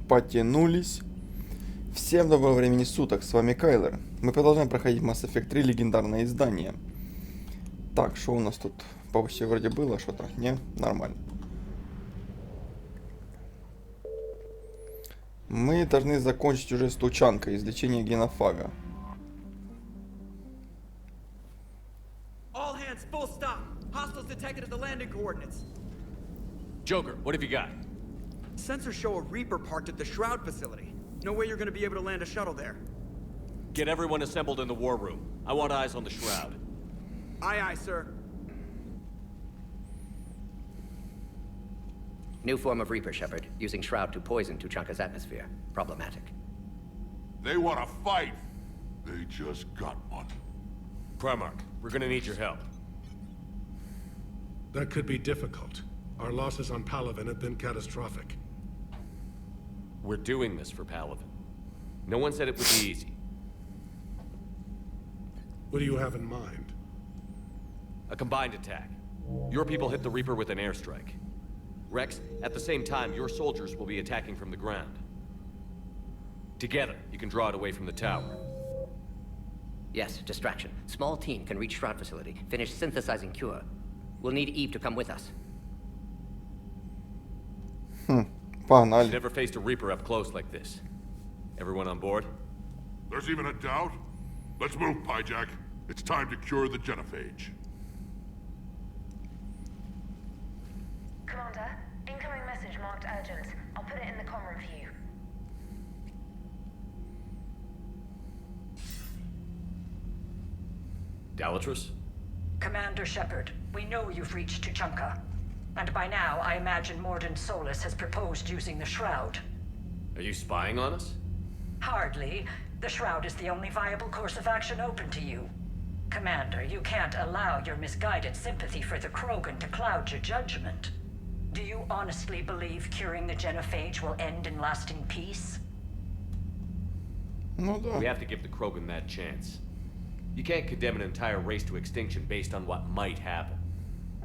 потянулись. Всем доброго времени суток, с вами Kailer. Мы продолжаем проходить Mass Effect 3 легендарное издание. Так, что у нас тут? Повыше вроде было что-то, не? Нормально. Мы должны закончить уже стучанкой, излечение генофага. All hands, full stop. Hostiles detected at the landing coordinates. Joker, what have you got? Sensors show a Reaper parked at the Shroud facility. No way you're gonna be able to land a shuttle there. Get everyone assembled in the war room. I want eyes on the Shroud. Aye, aye, sir. New form of Reaper, Shepard, using Shroud to poison Tuchanka's atmosphere. Problematic. They want to fight. They just got one. Primarch, we're gonna need your help. That could be difficult. Our losses on Palaven have been catastrophic. We're doing this for Palaven. No one said it would be easy. What do you have in mind? A combined attack. Your people hit the Reaper with an airstrike. Rex, at the same time, your soldiers will be attacking from the ground. Together, you can draw it away from the tower. Yes, distraction. Small team can reach Shroud facility, finish synthesizing cure. We'll need Eve to come with us. Погнали. Never faced a Reaper up close like this. Everyone on board? There's even a doubt? Let's move, Pyjack. It's time to cure the genophage. Commander, incoming message marked urgent. I'll put it in the comm room for you. Dalatrus? Commander Shepard, we know you've reached Tuchanka. And by now, I imagine Mordin Solus has proposed using the Shroud. Are you spying on us? Hardly. The Shroud is the only viable course of action open to you. Commander, you can't allow your misguided sympathy for the Krogan to cloud your judgment. Do you honestly believe curing the genophage will end in lasting peace? Ну да. We have to give the Krogan that chance. You can't condemn an entire race to extinction based on what might happen.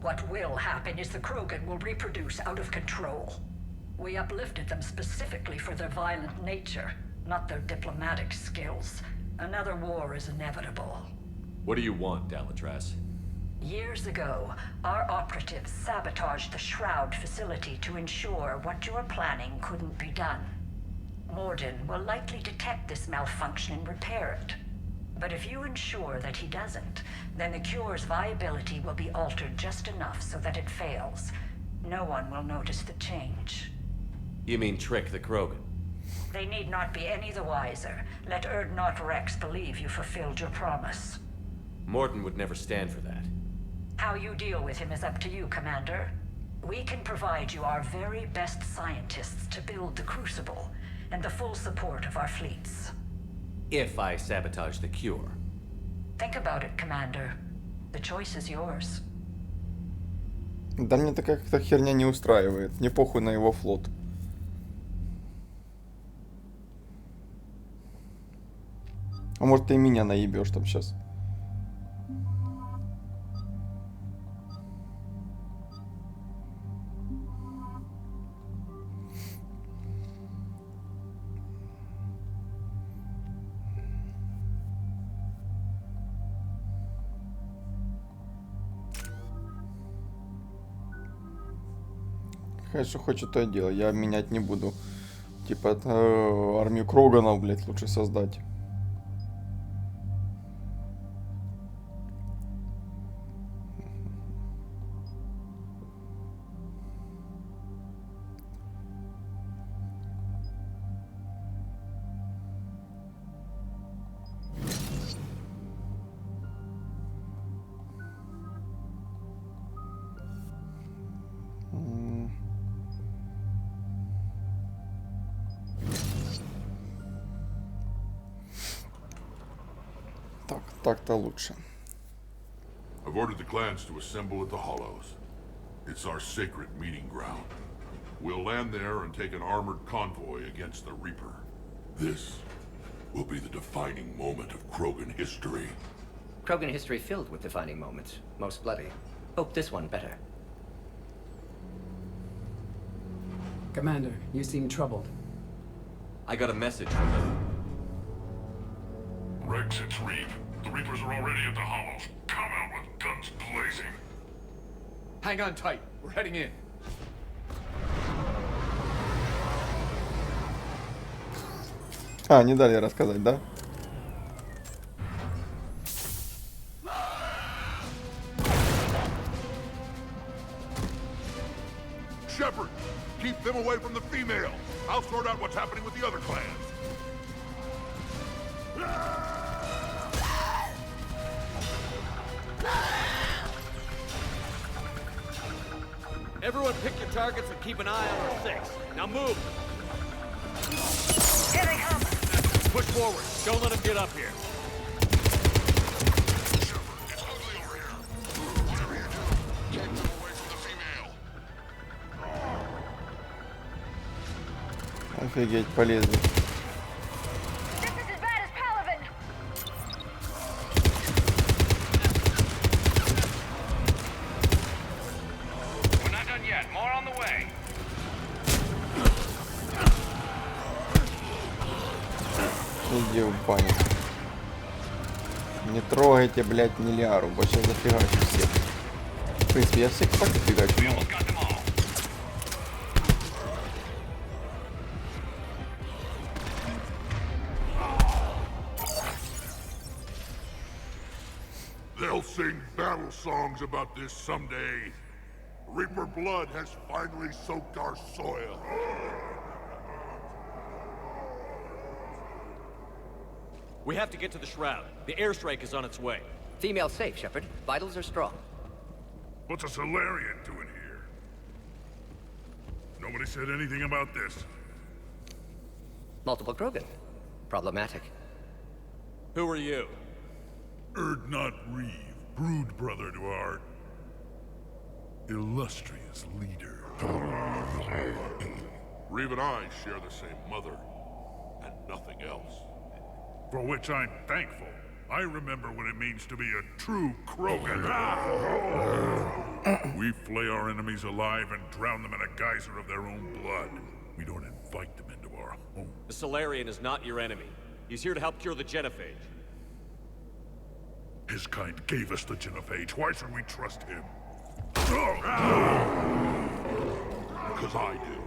What will happen is the Krogan will reproduce out of control. We uplifted them specifically for their violent nature, not their diplomatic skills. Another war is inevitable. What do you want, Dalatrass? Years ago, our operatives sabotaged the Shroud facility to ensure what you were planning couldn't be done. Mordin will likely detect this malfunction and repair it. But if you ensure that he doesn't, then the cure's viability will be altered just enough so that it fails. No one will notice the change. You mean trick the Krogan? They need not be any the wiser. Let Urdnot Rex believe you fulfilled your promise. Morton would never stand for that. How you deal with him is up to you, Commander. We can provide you our very best scientists to build the Crucible, and the full support of our fleets. If I sabotage the cure. Think about it, Commander. The choice is yours. Да мне такая как-то херня не устраивает. Мне похуй на его флот. А может ты и меня наебешь там сейчас. Хай что хочет, то и дело. Я менять не буду. Типа армию Кроганов, блять, лучше создать. Так-то лучше. I've ordered the clans to assemble at the Hollows. It's our sacred meeting ground. We'll land there and take an armored convoy against the Reaper. This will be the defining moment of Krogan history. Krogan history filled with defining moments, most bloody. Hope this one better. Commander, you seem troubled. I got a message from them. Rex, it's Reeve. The Reapers are already at the hollows. Come out with guns blazing. Hang on tight. We're heading in. А, не дали рассказать, да? Shepard, keep them away from the female. I'll sort out what's happening with the other clans. Everyone pick your targets and keep an eye on our six. Now move! Here they come. Push forward. Don't let them get up here. Shepard, it's ugly over here. Whatever you do, keep them away from the female. Офигеть, полезли. This is as bad as Palaven. We're not done yet. More on the way. Иди в баню. Не трогайте, блядь, Нилиару, бо сейчас зафигачу всех. В принципе, я всех так зафигачу. They'll sing battle songs about this someday. Reaper blood has finally soaked our soil. We have to get to the shroud. The airstrike is on its way. Female safe, Shepard. Vitals are strong. What's a Solarian doing here? Nobody said anything about this. Multiple Krogan. Problematic. Who are you? Not Reeve, brood brother to our illustrious leader. Reeve and I share the same mother, and nothing else. For which I'm thankful. I remember what it means to be a true Krogan. We flay our enemies alive and drown them in a geyser of their own blood. We don't invite them into our home. The Solarian is not your enemy. He's here to help cure the genophage. His kind gave us the genophage. Why should we trust him? Because I do.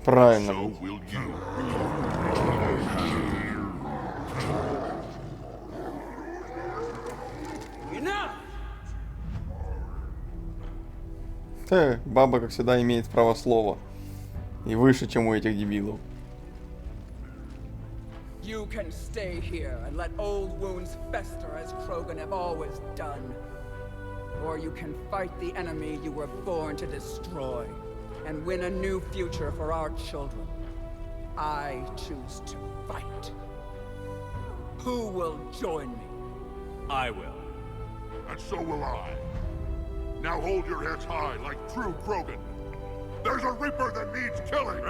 Правильно. So will you. Баба, как всегда, имеет право слова. И выше, чем у этих дебилов. You can stay here and let old wounds fester as Krogan have always done. Or you can fight the enemy you were born to destroy and win a new future for our children. I choose to fight. Who will join me? I will. And so will I. Now hold your heads high like true Krogan. There's a Reaper that needs killing!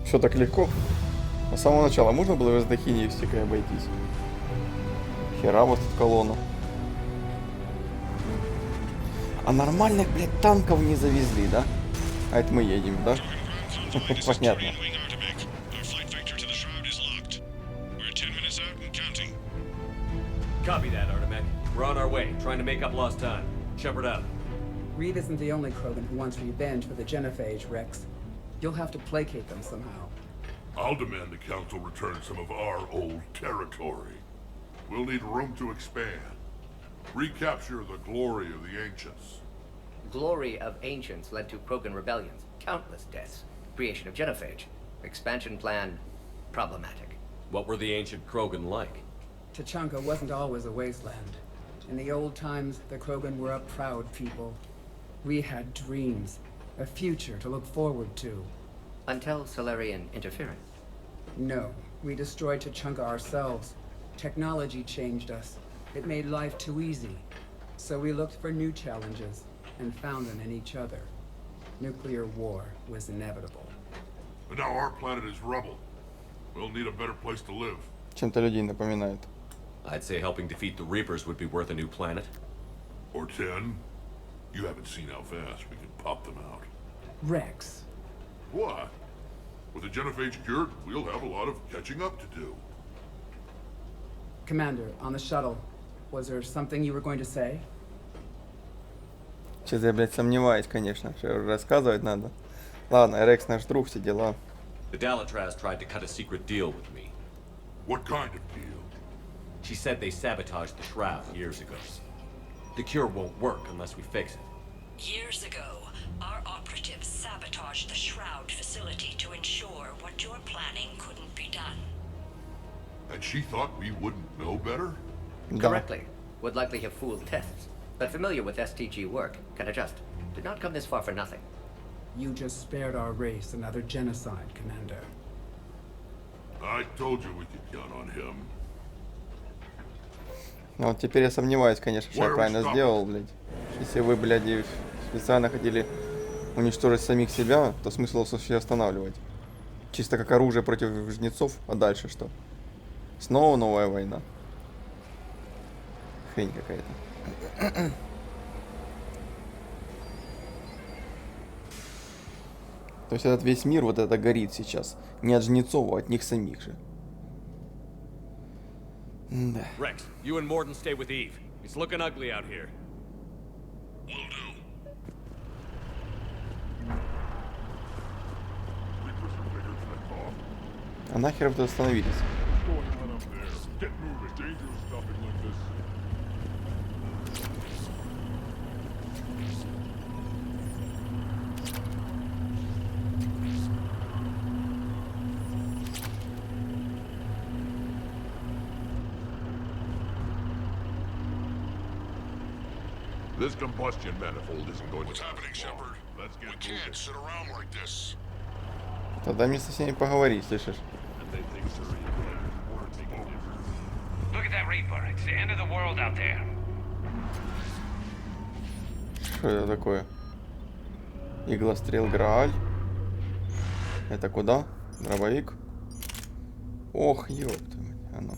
Все так легко. С самого начала можно было без дохини и стикой обойтись. Хера вот тут колонна. А нормальных, блядь, танков не завезли, да? А это мы едем, да? Понятно. Copy that, Artemech. We're on our way, trying to make up lost time. Shepard out. Reeve isn't the only Krogan who wants revenge for the genophage, Rex. You'll have to placate them somehow. I'll demand the Council return some of our old territory. We'll need room to expand. Recapture the glory of the Ancients. Glory of Ancients led to Krogan rebellions, countless deaths, creation of genophage, expansion plan, problematic. What were the ancient Krogan like? Tachanka wasn't always a wasteland. In the old times, the Krogan were a proud people. We had dreams, a future to look forward to. Until Solarian interference. No, we destroyed Tachanka ourselves. Technology changed us. It made life too easy. So we looked for new challenges, and found them in each other. Nuclear war was inevitable. But now our planet is rubble. We'll need a better place to live. Чем-то людей напоминает. I'd say helping defeat the Reapers would be worth a new planet. Or 10. You haven't seen how fast we can pop them out. Rex. What? With the genophage cured, we'll have a lot of catching up to do. Commander, on the shuttle, was there something you were going to say? Сейчас я, блядь, сомневаюсь, конечно, что рассказывать надо. Ладно, Рекс наш друг, все дела. The Dalatraz tried to cut a secret deal with me. What kind of deal? She said they sabotaged the Shroud years ago. The cure won't work unless we fix it. Years ago, our operatives sabotaged the Shroud facility to ensure what you're planning couldn't be done. And she thought we wouldn't know better? Да. Correctly. Would likely have fooled tests, but familiar with STG work, can adjust. Did not come this far for nothing. You just spared our race another genocide, Commander. I told you we could count on him. Ну вот теперь я сомневаюсь, конечно, что я правильно сделал, блядь. Если вы, блядь, и специально хотели уничтожить самих себя, то смысл вообще останавливать. Чисто как оружие против жнецов, а дальше что? Снова новая война. Хрень какая-то. То есть этот весь мир, вот это горит сейчас. Не от жнецов, а от них самих же. Да. Rex, you and Morden stay with Eve. It's looking ugly out here. Will do. А нахер вы тут остановились? Get moving. Dangerous stopping like this. This combustion manifold isn't going to... What's happening, Shepard? Let's get moving. We can't sit around like this. Тогда мне со всеми поговорить, слышишь? Look at that Reaper. It's the end of the world out there. Что это такое? Иглострел Грааль. Это куда? Дробовик? Ох, ёпта. Оно.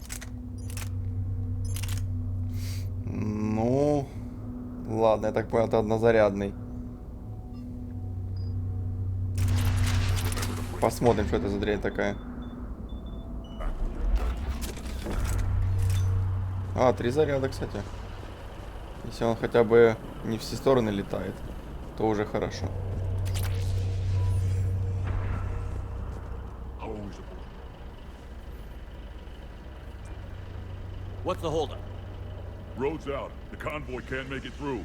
Ну... Ладно, я так понял, это однозарядный. Посмотрим, что это за дрянь такая. А, 3 заряда, кстати. Если он хотя бы не все стороны летает, то уже хорошо. What's the holdup? Road's out. The convoy can't make it through.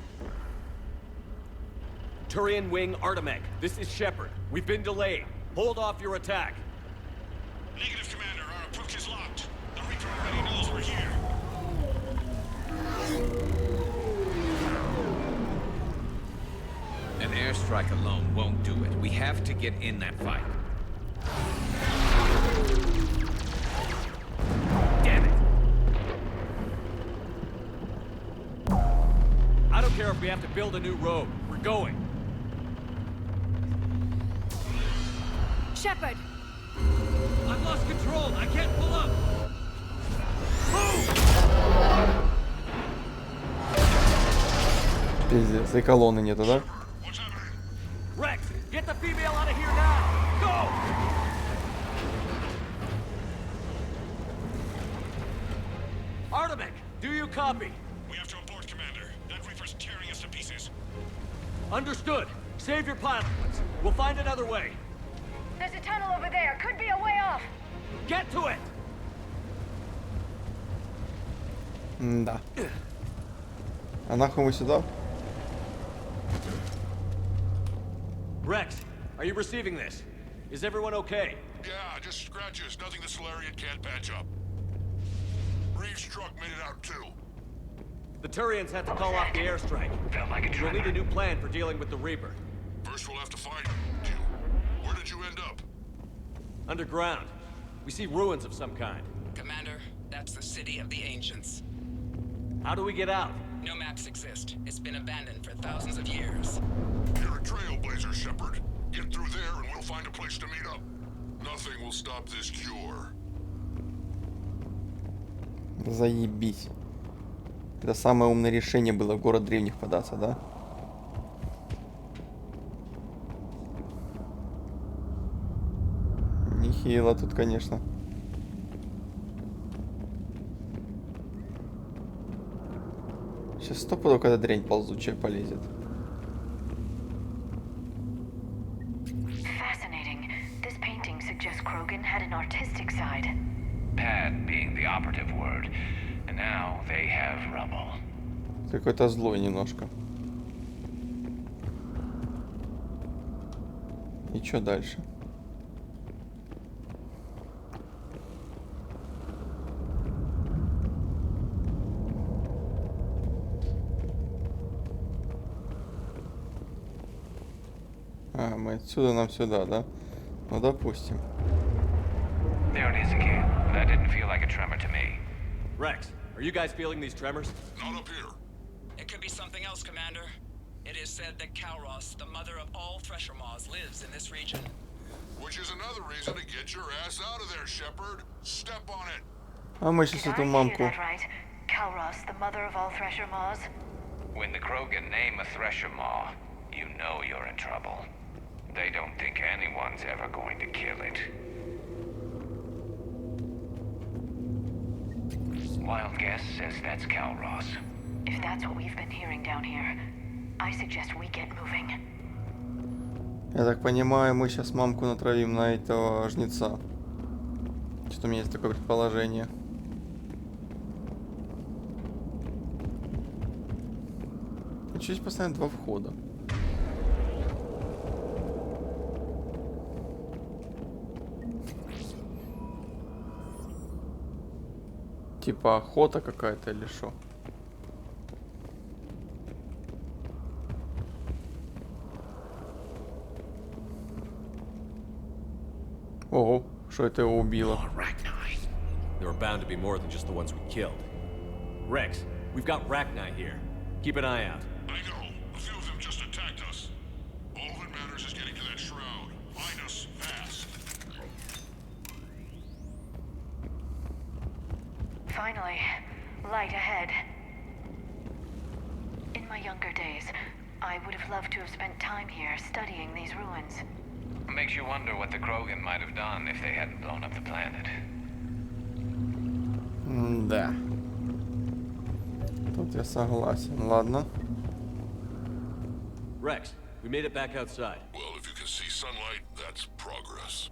Turian Wing Artemec, this is Shepard. We've been delayed. Hold off your attack. Negative, Commander. Our approach is locked. The Reaper already knows we're here. An airstrike alone won't do it. We have to get in that fight. Damn it! I don't care if we have to build a new road. We're going. Shepard! I've lost control. I can't pull up. Пиздец, и колонны нету, да? Rex, get the female out of here now. Go! Artemec, do you copy? We have to abort, Commander. That Reaper's tearing us to pieces. Understood. Save your pilots. We'll find another way. There's a tunnel over there. Could be a way off. Get to it! Да. А нахуй мы сюда? Rex, are you receiving this? Is everyone okay? Yeah, just scratches. Nothing the Solarian can't patch up. Reeves' truck made it out too. The Turians had to call off the airstrike. Felt like a We'll need a new plan for dealing with the Reaper. First we'll have to find you. Where did you end up? Underground. We see ruins of some kind. Commander, that's the city of the ancients. How do we get out? No maps exist. It's been abandoned for thousands of years. You're a trailblazer, Shepard. Get through there and we'll find a place to meet up. Nothing will stop this cure. Заебись. Это самое умное решение было в город древних податься, да? Нехило тут, конечно. Сейчас стопудово когда дрянь ползучая полезет. Fascinating. This painting suggests Krogan had an artistic side. Pad being the operative word. And now they have rubble. Какой-то злой немножко. И что дальше? А, мы отсюда нам сюда, да? Ну, допустим. There it is again. That didn't feel like a tremor to me. Rex, are you guys feeling these tremors? Not up here. It could be something else, Commander. It is said that Kalros, the mother of all Thresher Maws, lives in this region. Which is another reason to get your ass out of there, Shepard. Step on it. А мы сейчас Did I эту hear мамку. that right? Kalros, the mother of all Thresher Maws? When the Krogan name a Thresher Maw, you know you're in trouble. They don't think anyone's ever going to kill it. Wild guess says that's Kalros. If that's what we've been hearing down here, I suggest we get moving. Я так понимаю, мы сейчас мамку натравим на этого жнеца. Что-то у меня есть такое предположение. И здесь постоянно два входа. Типа охота какая-то или что? Ого, что это его убило? There are bound to be more than just the ones we killed. Rex, we've got Rachni here. Keep an eye out. I know. A few of them just attacked us. All that matters is getting to that shroud. Find us fast. Finally, light ahead. In my younger days, I would have loved to have spent time here studying these ruins. Makes you wonder what the Krogan might have done if they hadn't blown up the planet. Да. Тут я согласен. Ладно. Rex, we made it back outside. Well, if you can see sunlight, that's progress.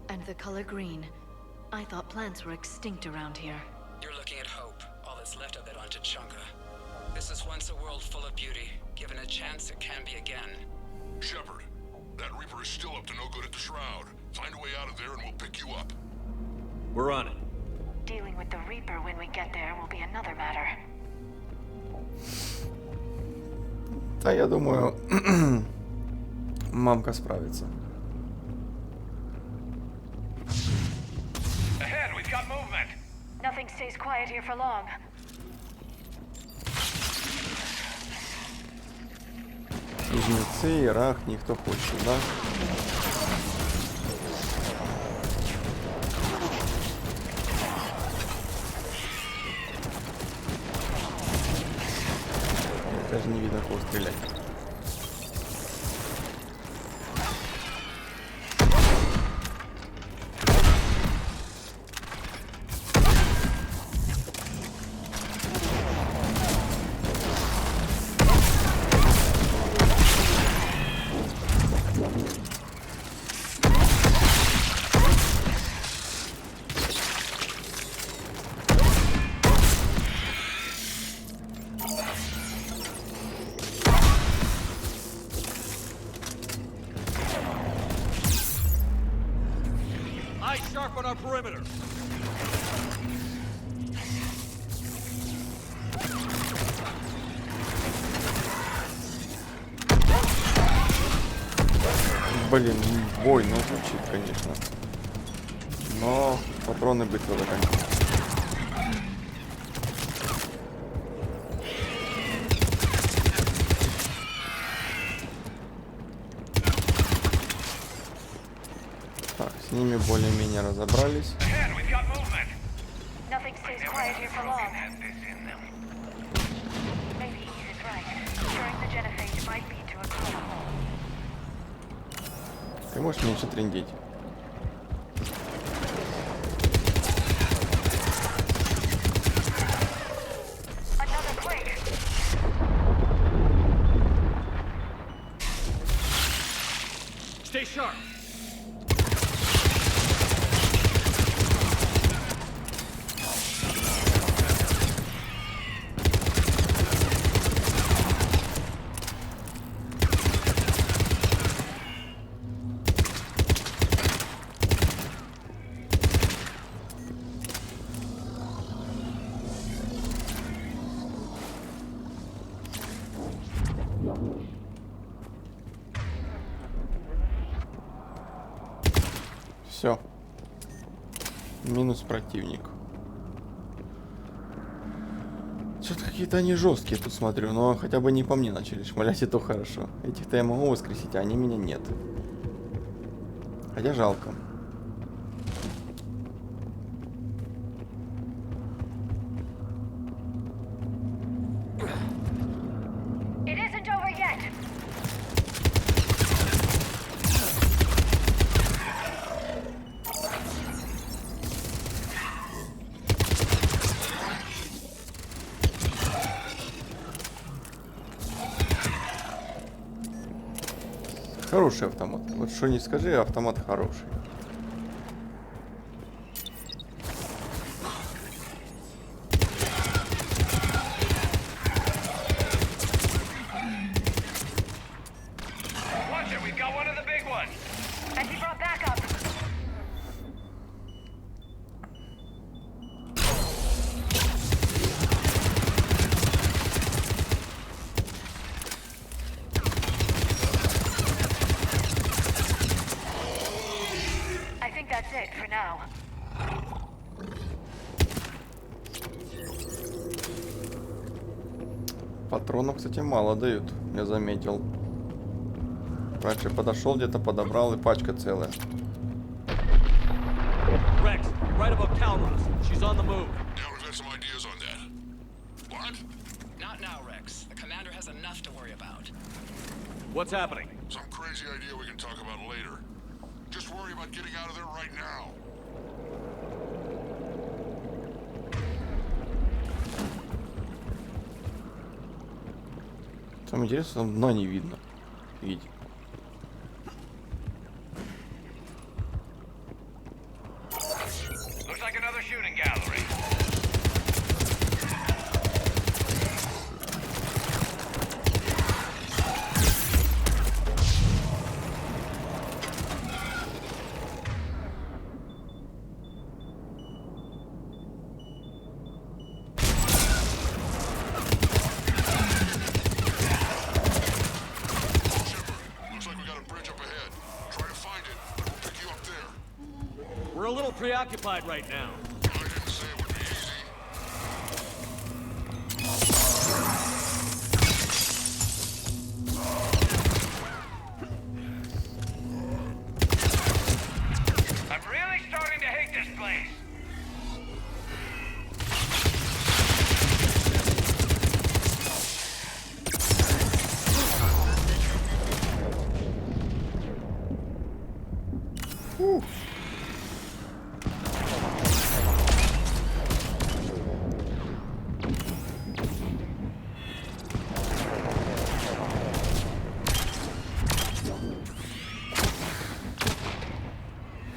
And the color green. I thought plants were extinct around here. You're looking at hope, all that's left of it on Tachanka. This is once a world full of beauty. Given a chance, it can be again. Shepard, that Reaper is still up to no good at the shroud. Find a way out of there and we'll pick you up. We're on it. Dealing with the Reaper when we get there will be another matter. Да, я думаю, мамка справится. Ahead, we've got movement. Nothing stays quiet here for long. И жнецы, и рахни, кто хочет, да? Даже не видно, кого стрелять. Sharp on our perimeter. Блин, бой, ну звучит, конечно. Но патроны быстро заканчиваются. Так, с ними более-менее разобрались. stays quiet here for long. Maybe Eve is right. During the genophage, it might lead to a clone. Ты можешь меньше трындеть. Another quake. Stay sharp. Все. Минус противник. Что-то какие-то они жесткие тут смотрю, но хотя бы не по мне начали шмалять, и то хорошо. Этих-то я могу воскресить, а они меня нет. Хотя жалко. It isn't over yet. Хороший автомат. Вот что не скажи, автомат хороший. Watch it, we've got one of the big ones. And he brought backup. I think that's it for now. Патронов, кстати, мало дают, я заметил. Раньше подошел где-то, подобрал, и пачка целая. Rex, you're right about Kailer. She's on the move. Yeah, we've got some ideas on that. What? Not now, Rex. The commander has enough to worry about. What's happening? Some crazy idea we can talk about later. Just worry about getting out of there right now. Самое интересное, там дна не видно. Видите? Looks like another shooting gallery. Looks like we got a bridge up ahead. Try to find it, and we'll pick you up there. We're a little preoccupied right now. I didn't say it would be easy. I'm really starting to hate this place.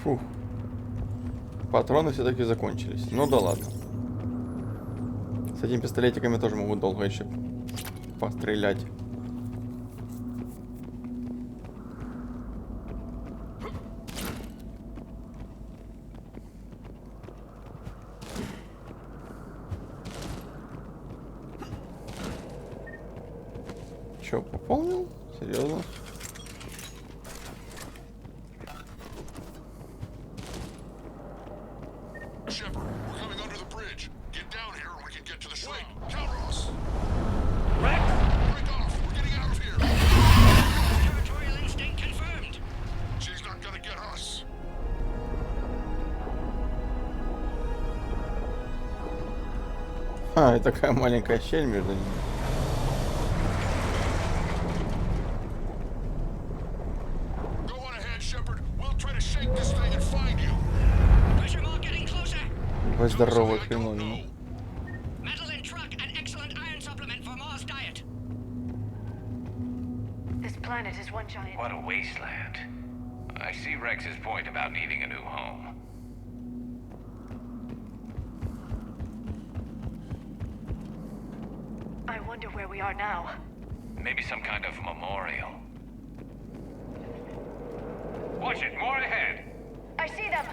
Фух. Патроны все-таки закончились. Ну да ладно. С этими пистолетиками тоже могу долго еще пострелять. Че, пополнил? Серьезно? Shepard, we're coming under the bridge. Get down here and we can get to the slate. Counter us! Rex! Break off! We're getting out of here! Territorial instinct confirmed. She's not gonna get us. А, и такая маленькая щель между ними. Здоровый хреновина. What a wasteland. I see Rex's point about needing a new home. I wonder where we are now. Maybe some kind of memorial. Watch it, more ahead. I see them.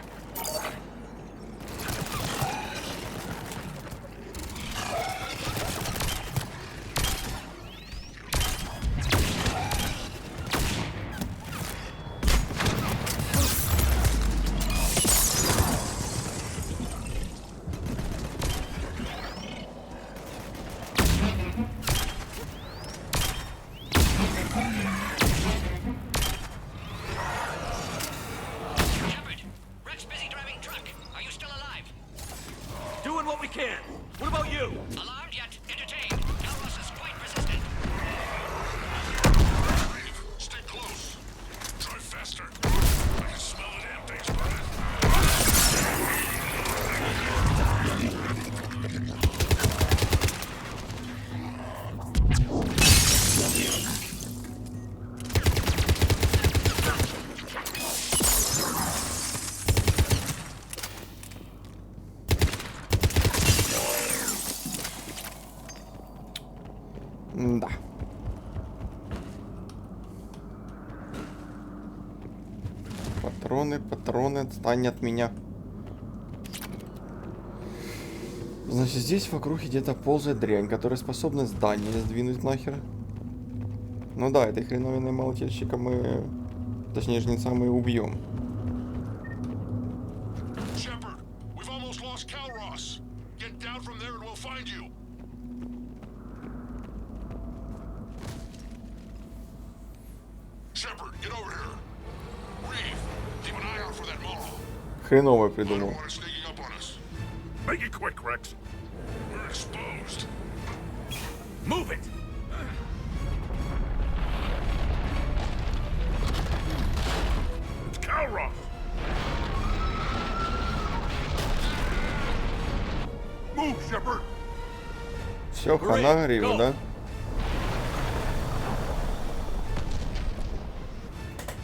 Да. Патроны, отстань от меня. Значит, здесь вокруг где-то ползает дрянь, которая способна здание сдвинуть нахер. Ну да, этой хреновиной молотильщика мы, точнее, жнеца мы убьем. Хреново придумал. Make it quick, Rex. We're exposed. Move it! It's Kailer. Move, Shepard. Все, хана гриву, да?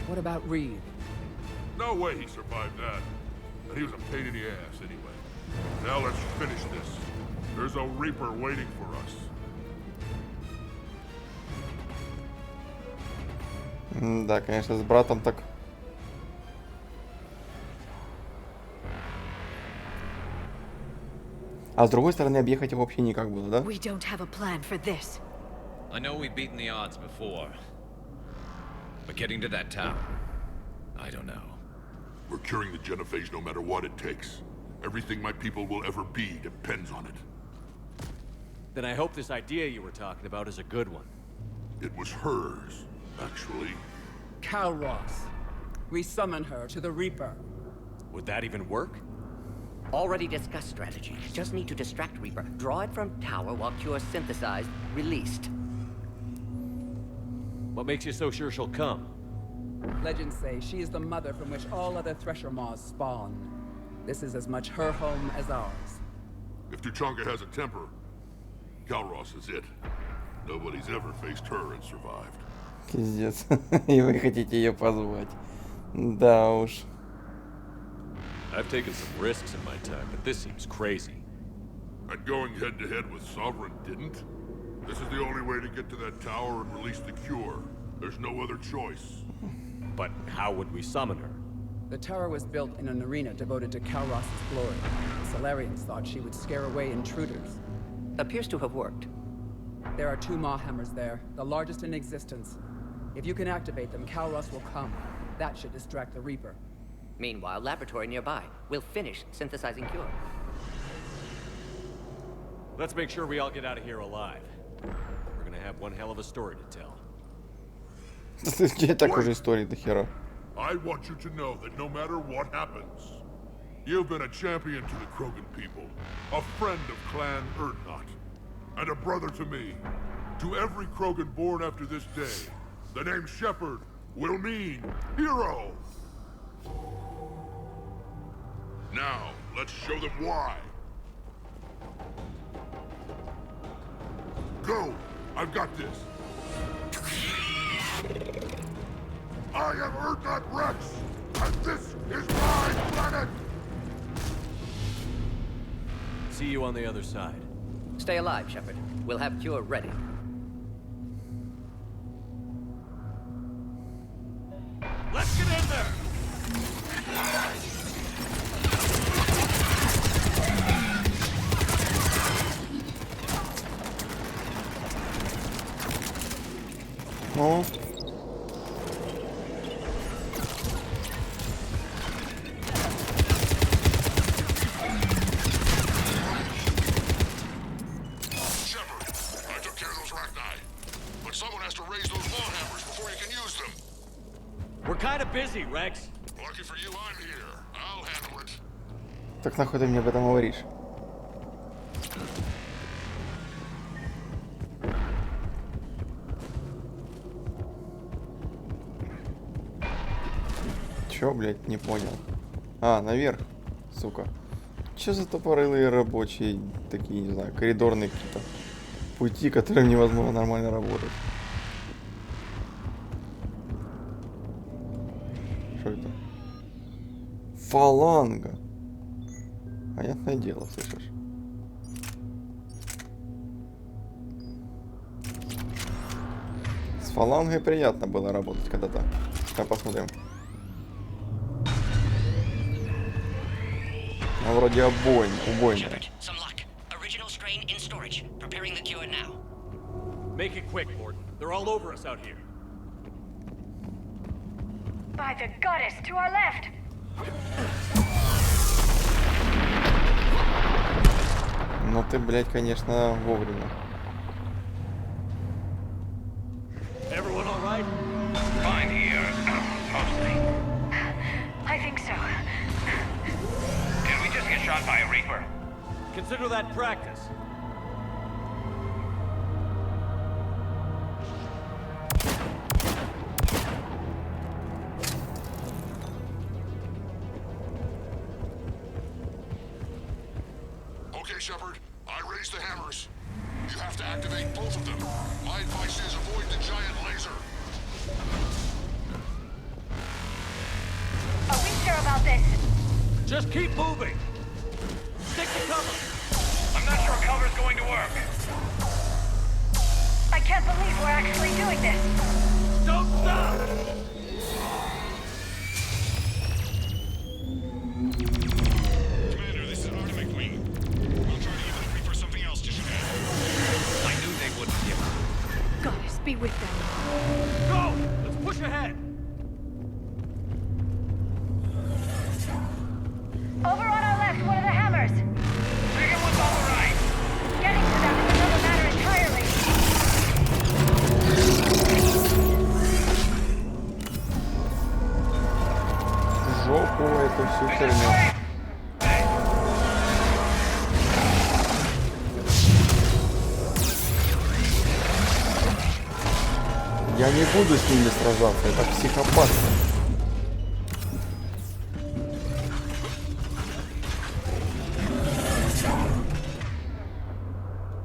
What about Reed? No way he survived that. And he was a pain in the ass anyway. Now let's finish this. There's a Reaper waiting for us. Да, конечно, с братом так. А с другой стороны, объехать его вообще никак было, да? We don't have a plan for this. I know we've beaten the odds before. But getting to that tower, I don't know. We're curing the genophage no matter what it takes. Everything my people will ever be depends on it. Then I hope this idea you were talking about is a good one. It was hers, actually. Kailer. We summon her to the Reaper. Would that even work? Already discussed strategy. Just need to distract Reaper. Draw it from tower while Cure synthesized, released. What makes you so sure she'll come? Legends say she is the mother from which all other Thresher Maws spawn. This is as much her home as ours. If Tuchanka has a temper, Kalros is it. Nobody's ever faced her and survived. Пиздец. И вы хотите ее позвать. Да уж. I've taken some risks in my time, but this seems crazy. And going head-to-head with Sovereign didn't? This is the only way to get to that tower and release the cure. There's no other choice. But how would we summon her? The tower was built in an arena devoted to Kalros' glory. The Solarians thought she would scare away intruders. Appears to have worked. There are 2 Maw hammers there, the largest in existence. If you can activate them, Kalros will come. That should distract the Reaper. Meanwhile, laboratory nearby. We'll finish synthesizing Cure. Let's make sure we all get out of here alive. We're gonna have one hell of a story to tell. Где так уже истории до хера? I want you to know that no matter what happens, You've been a champion to the Krogan people, a friend of Clan Erdnot, and a brother to me. To every Krogan born after this day, the name Shepard will mean hero. Now, let's show them why. Go! I've got this. I am Erdnot Rex, and this is my planet! See you on the other side. Stay alive, Shepard. We'll have cure ready. Let's get in there! Ну. Busy, Rex. Lucky for you, I'm here. I'll handle it. Так нахуй ты мне об этом говоришь? Чё, блядь, не понял. А, наверх, сука. Чё за тупорылые рабочие, такие, не знаю, коридорные какие-то пути, которым невозможно нормально работать. Что это? Фаланга. Понятное дело, слышишь? С фалангой приятно было работать когда-то. Сейчас посмотрим. А вроде убойная. Make it quick, Morden. They're all over us out here. By the goddess, to our left! Ну ты, блядь, конечно, вовремя. Everyone all right? Fine here, mostly. I think so. Did we just get shot by a Reaper? Consider that practice. Okay, Shepard. I raised the hammers. You have to activate both of them. My advice is avoid the giant laser. Are we sure about this? Just keep moving. Stick to cover. I'm not sure cover's going to work. I can't believe we're actually doing this. Don't stop! Commander, this is Artemis Wing. We'll try to give the Reaper something else to shoot at. I knew they wouldn't give up. Goddess, be with them. Go! Let's push ahead. Over on our left, one of the hammers. Bigger one's on the right. Getting to them is another matter entirely. Жопу эту всю херню. Я не буду с ними сражаться, это психопат.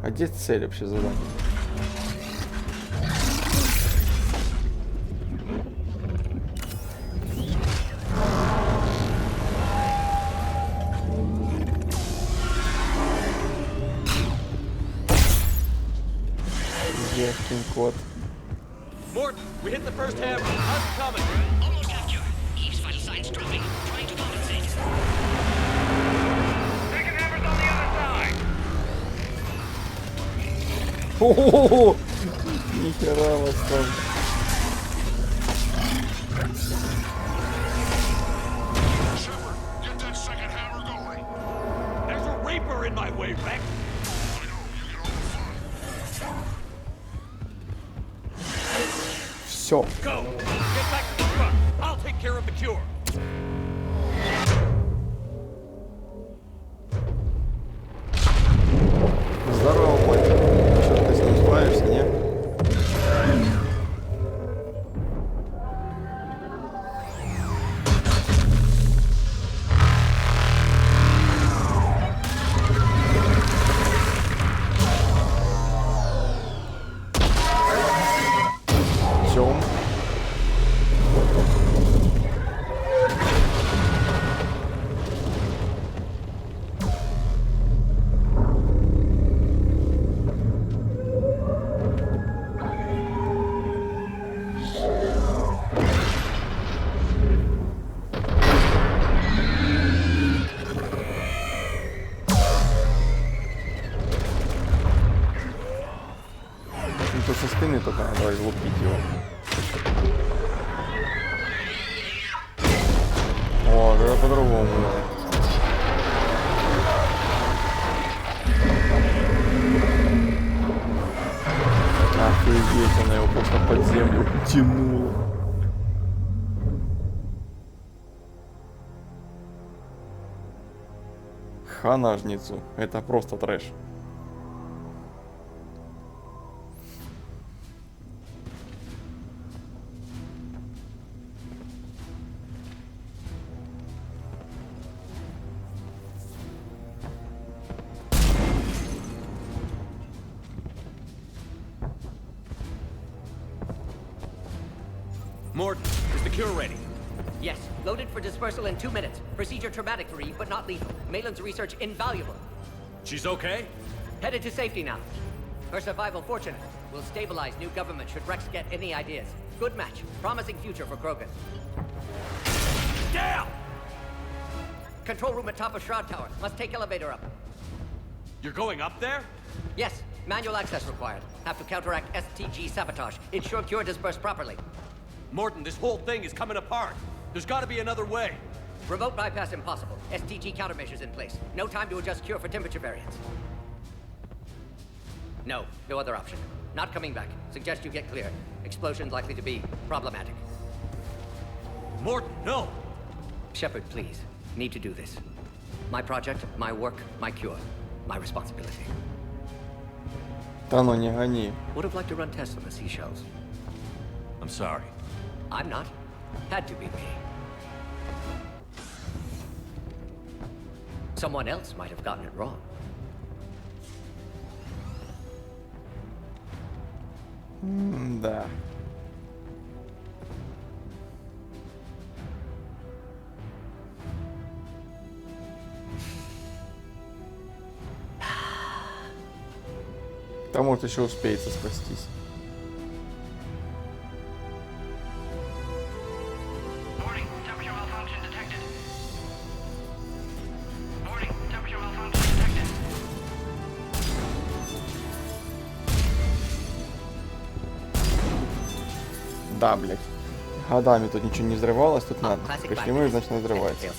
А где цель вообще задания? Ешкин кот. Morden, we hit the first hammer. How's it coming? Almost have cure. Eve's vital signs dropping. Trying to compensate. Second hammer's on the other side. О-о-о! Нихера вас там. Shepard, get that second hammer going. There's a Reaper in my way, Rex. I know, you get all the fun. Все. Go! Get back to the truck. I'll take care of the cure. спины только надо излупить его. О, это по-другому. Офигеть, она его просто под землю тянула. Хана Жнецу. Это просто трэш. Mort, is the cure ready? Yes, loaded for dispersal in 2 minutes. Procedure traumatic for Eve, but not lethal. Malin's research invaluable. She's okay? Headed to safety now. Her survival fortunate. Will stabilize new government should Rex get any ideas. Good match. Promising future for Krogan. Down! Control room at top of Shroud Tower. Must take elevator up. You're going up there? Yes, manual access required. Have to counteract STG sabotage. Ensure cure dispersed properly. Morton, this whole thing is coming apart. There's gotta be another way. Remote bypass impossible. STG countermeasures in place. No time to adjust cure for temperature variance. No other option. Not coming back. Suggest you get clear. Explosion's likely to be problematic. Morton, no! Shepard, please. Need to do this. My project, my work, my cure. My responsibility. Да ну не гони. Would have liked to run tests on the seashells. I'm sorry. I'm not. Had to be me. Someone else might have gotten it wrong. Да. Там может еще успеется спастись. Да, блядь. Годами тут ничего не взрывалось, тут надо. Кочневые, значит, не взрывается.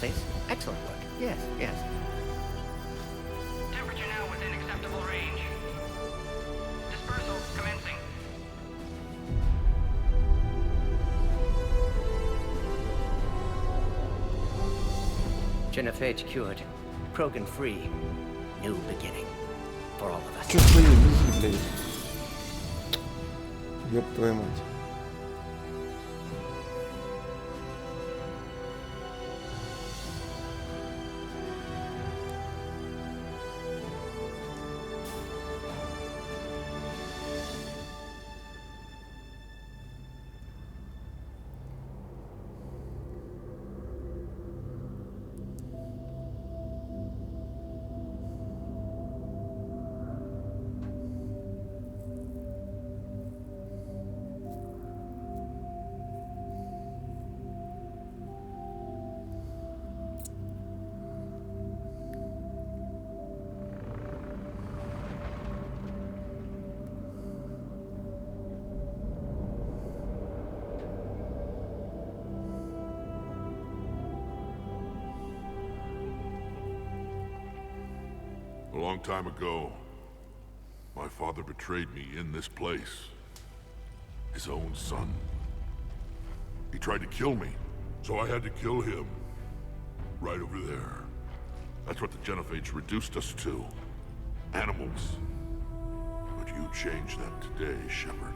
Genophage cured. Krogan free. New beginning. For all of us. Чё твои вези, блядь? Ёб твою мать. A long time ago, my father betrayed me in this place. His own son. He tried to kill me, so I had to kill him. Right over there. That's what the Genophage reduced us to. Animals. But you changed that today, Shepard.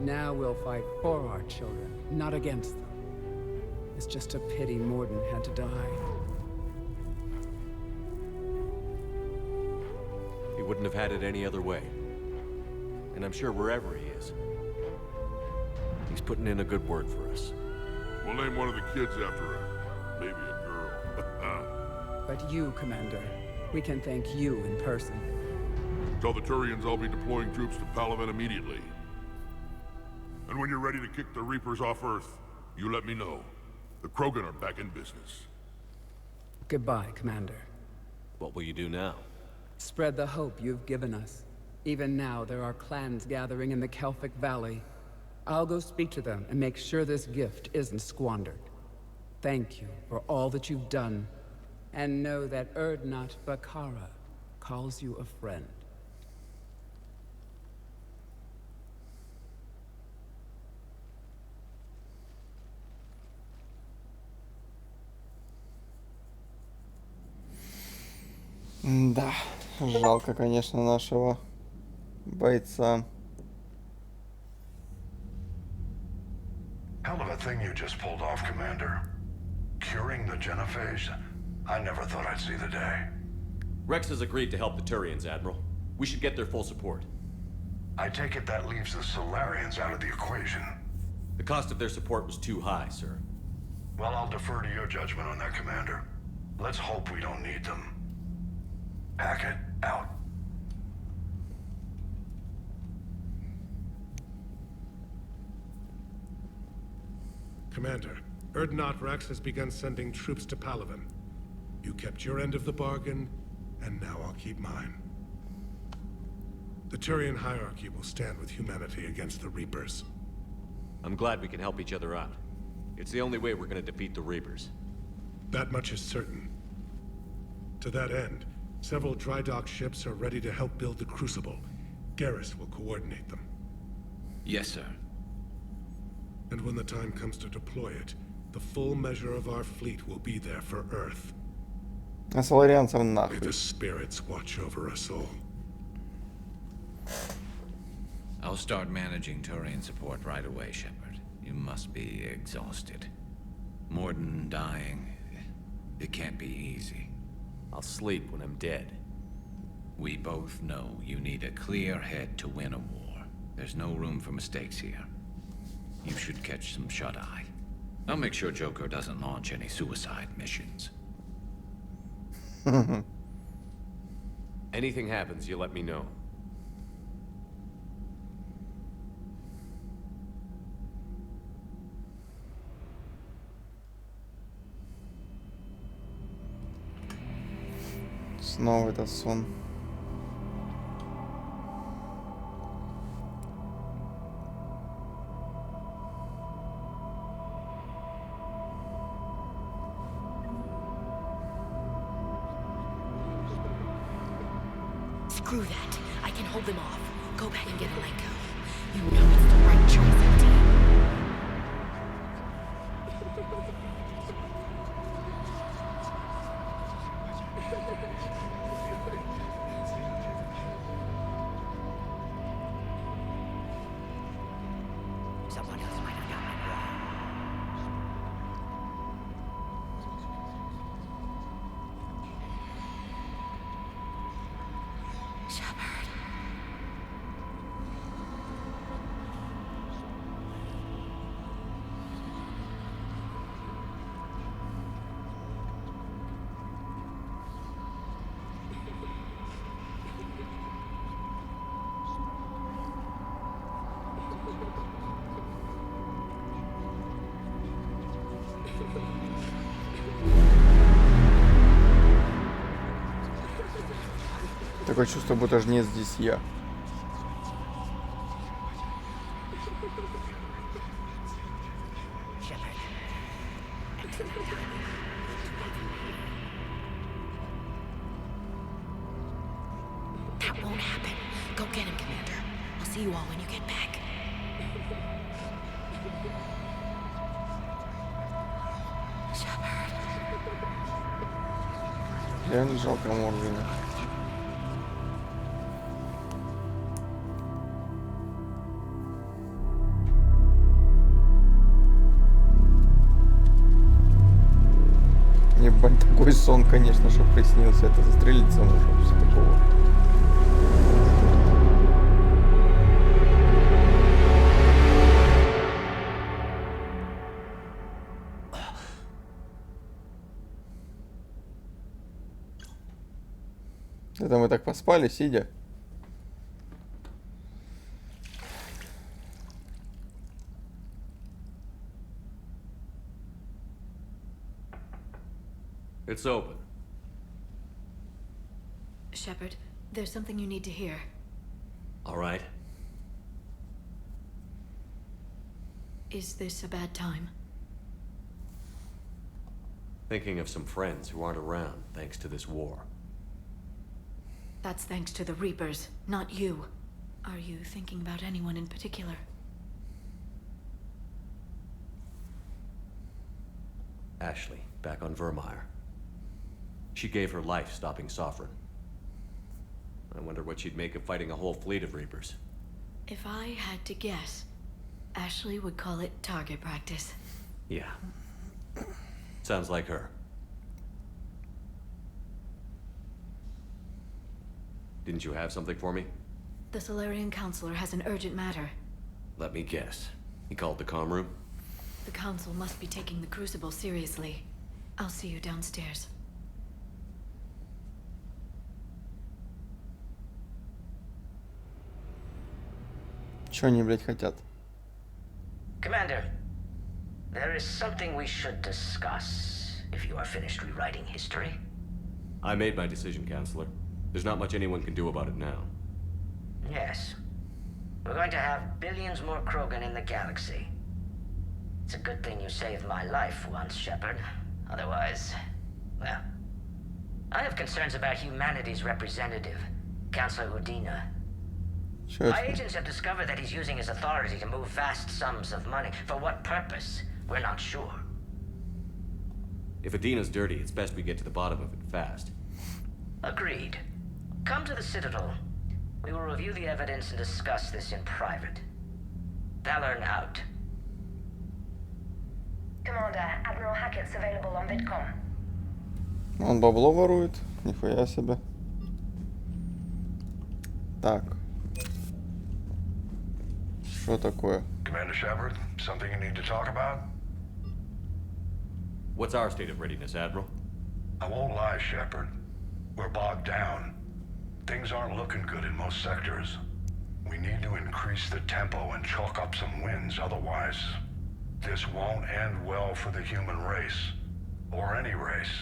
Now we'll fight for our children, not against them. It's just a pity Morden had to die. He wouldn't have had it any other way. And I'm sure wherever he is, he's putting in a good word for us. We'll name one of the kids after maybe a girl. But you, Commander, we can thank you in person. Tell the Turians I'll be deploying troops to Palaven immediately. And when you're ready to kick the Reapers off Earth, you let me know. The Krogan are back in business. Goodbye, Commander. What will you do now? Spread the hope you've given us. Even now, there are clans gathering in the Kelphic Valley. I'll go speak to them and make sure this gift isn't squandered. Thank you for all that you've done, and know that Erdnot Bakara calls you a friend. Да, жалко, конечно, нашего бойца. Hell of a thing you just pulled off, Commander. Curing the genophage? I never thought I'd see the day. Rex has agreed to help the Turians, Admiral. We should get their full support. I take it that leaves the Solarians out of the equation. The cost of their support was too high, sir. Well, I'll defer to your judgment on that, Commander. Let's hope we don't need them. Hackett, out. Commander, Erdnot Rex has begun sending troops to Palaven. You kept your end of the bargain, and now I'll keep mine. The Turian hierarchy will stand with humanity against the Reapers. I'm glad we can help each other out. It's the only way we're gonna defeat the Reapers. That much is certain. To that end, several dry dock ships are ready to help build the Crucible. Garrus will coordinate them. Yes, sir. And when the time comes to deploy it, the full measure of our fleet will be there for Earth. А соларианцев May нахуй. the spirits watch over us all. I'll start managing Turian support right away, Shepard. You must be exhausted. Morden dying, it can't be easy. I'll sleep when I'm dead. We both know you need a clear head to win a war. There's no room for mistakes here. You should catch some shut-eye. I'll make sure Joker doesn't launch any suicide missions. Anything happens, you let me know. Снова этот сон. Screw that. I can hold them off. Go back and get Alenko. You know it's the right choice, MD. Someone else might have gotten it wrong. Shepard. Такое чувство, будто жнец здесь я. That won't happen. Go get him, Commander. I'll see you all when you get back. Shepard. Реально жалко Моргана. Ебать, такой сон, конечно, что приснился. Это застрелиться можно после такого. Это мы так поспали, сидя. It's open. Shepard, there's something you need to hear. All right. Is this a bad time? Thinking of some friends who aren't around thanks to this war. That's thanks to the Reapers, not you. Are you thinking about anyone in particular? Ashley, back on Vermeer. She gave her life stopping Sovereign. I wonder what she'd make of fighting a whole fleet of Reapers. If I had to guess, Ashley would call it target practice. Yeah. Sounds like her. Didn't you have something for me? The Solarian Counselor has an urgent matter. Let me guess. He called the comm room? The Council must be taking the Crucible seriously. I'll see you downstairs. Чё они, блядь, хотят? Commander, there is something we should discuss, if you are finished rewriting history. I made my decision, Counselor. There's not much anyone can do about it now. Yes. We're going to have billions more Krogan in the galaxy. It's a good thing you saved my life once, Shepard. Otherwise, well... I have concerns about humanity's representative, Counselor Udina. Sure. My agents have discovered that he's using his authority to move vast sums of money. For what purpose? We're not sure. If Adina's dirty, it's best we get to the bottom of it fast. Agreed. Come to the Citadel. We will review the evidence and discuss this in private. Valorn out. Commander, Admiral Hackett's available on Vidcom. Он бабло ворует? Нихуя себе. Так. Что такое? Commander Shepard, something you need to talk about? What's our state of readiness, Admiral? I won't lie, Shepard. We're bogged down. Things aren't looking good in most sectors. We need to increase the tempo and chalk up some wins, otherwise this won't end well for the human race. Or any race.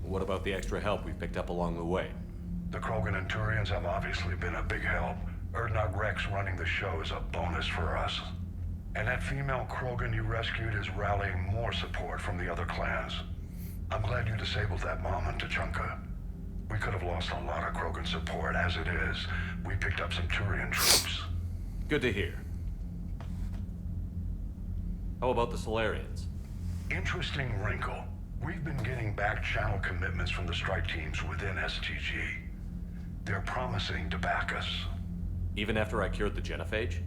What about the extra help we've picked up along the way? The Krogan and Turians have obviously been a big help. Erdnot Rex running the show is a bonus for us. And that female Krogan you rescued is rallying more support from the other clans. I'm glad you disabled that mom in Tachanka. We could have lost a lot of Krogan support. As it is, we picked up some Turian troops. Good to hear. How about the Solarians? Interesting wrinkle. We've been getting back channel commitments from the strike teams within STG. They're promising to back us. Even after I cured the genophage?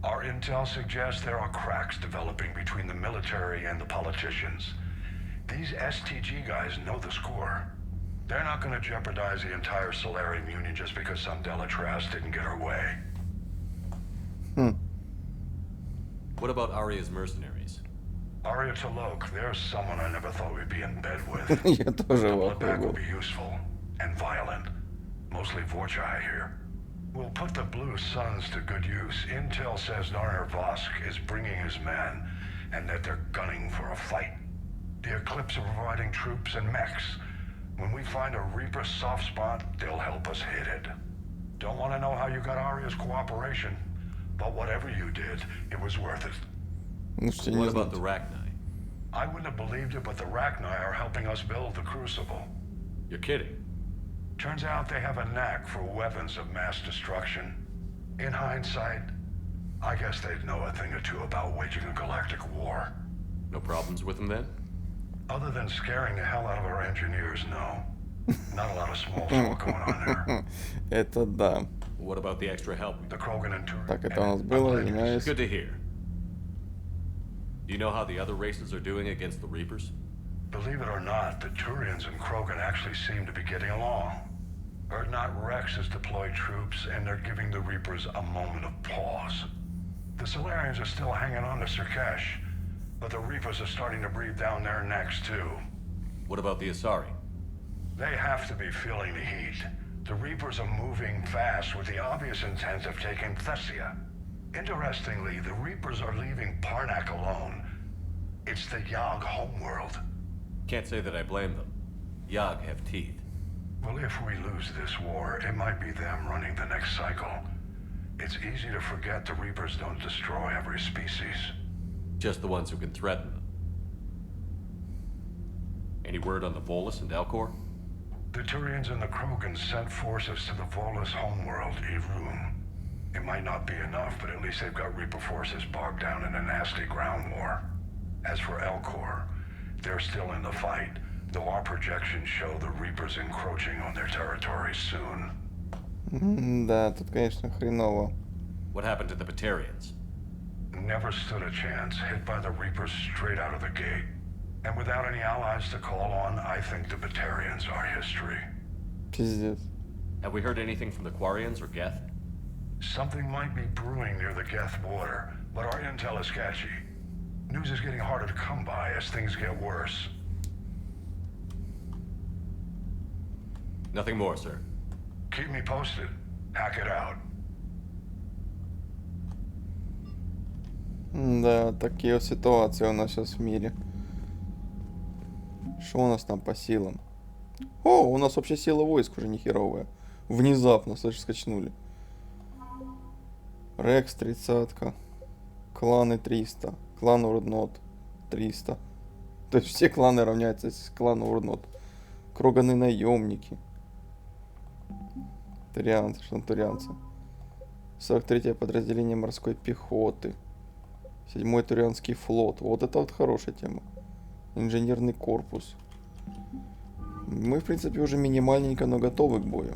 Our intel suggests there are cracks developing between the military and the politicians. These STG guys know the score. They're not going to jeopardize the entire Solarian Union just because some Delatras didn't get her way. What about Arya's mercenaries? Arya Talok, there's someone I never thought we'd be in bed with. Я тоже The в bloodback will ахуе. be useful and violent. Mostly Vorcha, I hear. We'll put the Blue Suns to good use. Intel says Narner Vosk is bringing his men, and that they're gunning for a fight. The Eclipse are providing troops and mechs. When we find a Reaper soft spot, they'll help us hit it. Don't want to know how you got Arya's cooperation, but whatever you did, it was worth it. What about the Rachni? I wouldn't have believed it, but the Rachni are helping us build the Crucible. You're kidding. Turns out they have a knack for weapons of mass destruction. In hindsight, I guess they'd know a thing or two about waging a galactic war. No problems with them then? Other than scaring the hell out of our engineers, no. Not a lot of small talk going on there. Это да. What about the extra help? The Krogan and Turian. Так, это у нас было, извиняюсь. Good to hear. Do you know how the other races are doing against the Reapers? Believe it or not, the Turians and Krogan actually seem to be getting along. Erdnot Rex has deployed troops, and they're giving the Reapers a moment of pause. The Solarians are still hanging on to Sirkesh, but the Reapers are starting to breathe down their necks, too. What about the Asari? They have to be feeling the heat. The Reapers are moving fast with the obvious intent of taking Thessia. Interestingly, the Reapers are leaving Parnak alone. It's the Yogg homeworld. Can't say that I blame them. Yogg have teeth. Well, if we lose this war, it might be them running the next cycle. It's easy to forget the Reapers don't destroy every species. Just the ones who can threaten them. Any word on the Volus and Alcor? The Turians and the Krogans sent forces to the Volus homeworld, Irun. It might not be enough, but at least they've got Reaper forces bogged down in a nasty ground war. As for Alcor, they're still in the fight, though our projections show the Reapers encroaching on their territory soon. Да, тут, конечно, хреново. What happened to the Batarians? Never stood a chance, hit by the Reapers straight out of the gate. And without any allies to call on, I think the Batarians are history. Пиздец. Have we heard anything from the Quarians or Geth? Something might be brewing near the Geth border, but our intel is sketchy. News is getting harder to come by as things get worse. Nothing more, sir. Keep me posted. Hack it out. Да, такие вот ситуации у нас сейчас в мире. Что у нас там по силам? О, у нас общая сила войск уже не херовая. Внезапно, слышь, скачнули. Рекс 30-ка. Кланы 300. Клан Урнот 300. То есть все кланы равняются с клану Урнот. Кроганы наемники. Турианцы, что там турианцы? 43-е подразделение морской пехоты. 7-й турианский флот. Вот это вот хорошая тема. Инженерный корпус. Мы, в принципе, уже минимальненько, но готовы к бою.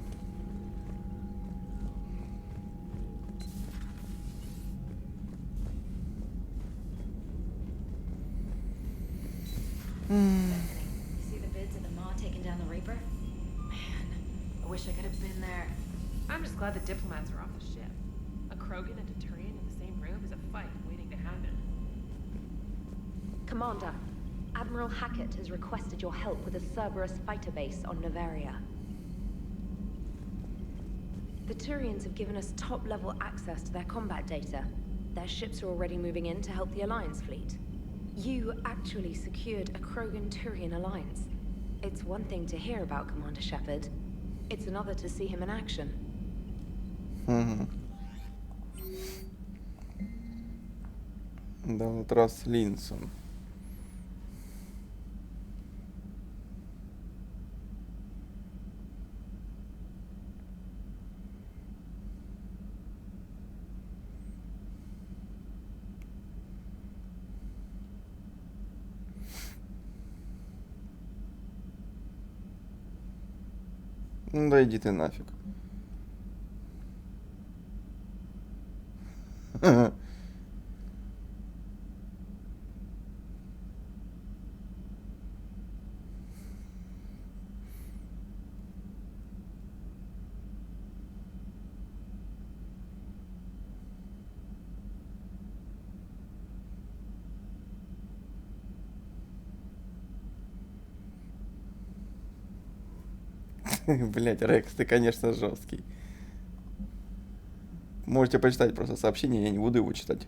See the bids of the Maw taking down the Reaper? Man, I wish I could have been there. I'm just glad the diplomats are off the ship. A Krogan and a Turian in the same room is a fight waiting to happen. Commander, Admiral Hackett has requested your help with a Cerberus fighter base on Novaria. The Turians have given us top-level access to their combat data. Their ships are already moving in to help the Alliance fleet. You actually secured a Krogan-Turian alliance. It's one thing to hear about Commander Shepard. It's another to see him in action. Да, вот раз Линсом. Ну да иди ты нафиг. Блять, Рекс, ты, конечно, жесткий. Можете почитать просто сообщение, я не буду его читать.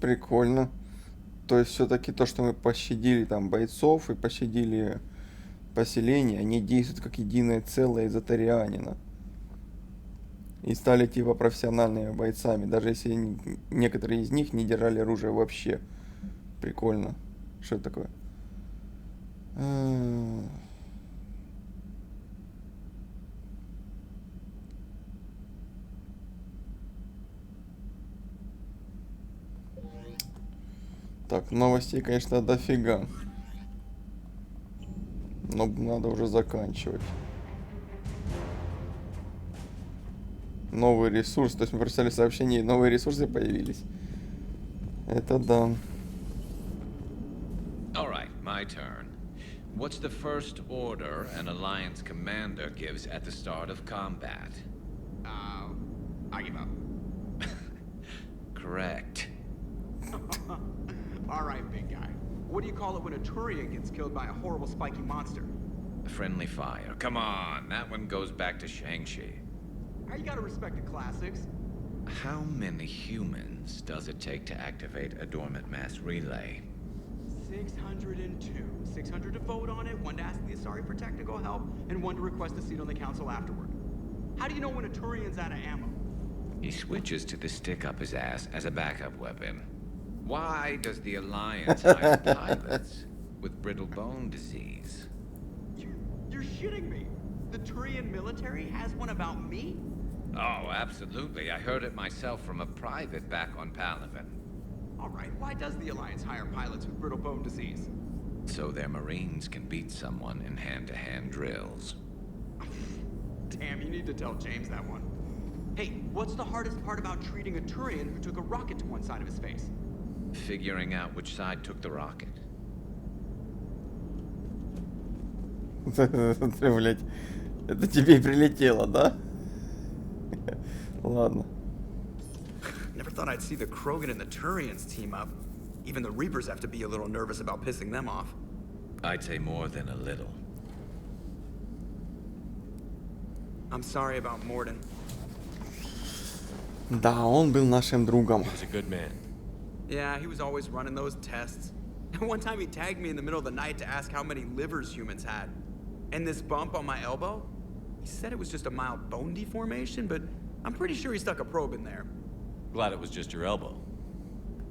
Прикольно. То есть все-таки то, что мы пощадили там бойцов и пощадили поселение, они действуют как единое целое из Атарианина. И стали типа профессиональными бойцами, даже если некоторые из них не держали оружие вообще. Прикольно. Что это такое? Так, новостей, конечно, дофига. Но надо уже заканчивать. Новый ресурс. То есть мы прочитали сообщение, и новые ресурсы появились. Это да. Alright, my turn. What's the first order an Alliance commander gives at the start of combat? I give up. Correct. Alright, big guy. What do you call it when a Turian gets killed by a horrible spiky monster? Friendly fire. Come on, that one goes back to Shang-Chi. You gotta respect the classics. How many humans does it take to activate a dormant mass relay? 602. 600 to vote on it, 1 to ask the Asari for technical help, and 1 to request a seat on the council afterward. How do you know when a Turian's out of ammo? He switches to the stick up his ass as a backup weapon. Why does the Alliance hire pilots with brittle bone disease? You're shitting me. The Turian military has one about me? Oh, absolutely. I heard it myself from a private back on Palaven. Alright, why does the Alliance hire pilots with brittle bone disease? So their Marines can beat someone in hand-to-hand drills. Damn, you need to tell James that one. Hey, what's the hardest part about treating a Turian who took a rocket to one side of his face? Figuring out which side took the rocket. Блять, это тебе и прилетело, да? Ладно. Never thought I'd see the Krogan and the Turians team up. Even the Reapers have to be a little nervous about pissing them off. I'd say more than a little. I'm sorry about Morden. Да, он был нашим другом. He was a good man. Yeah, he was always running those tests. And one time he tagged me in the middle of the night to ask how many livers humans had. And this bump on my elbow? He said it was just a mild bone deformation, but I'm pretty sure he stuck a probe in there. Glad it was just your elbow.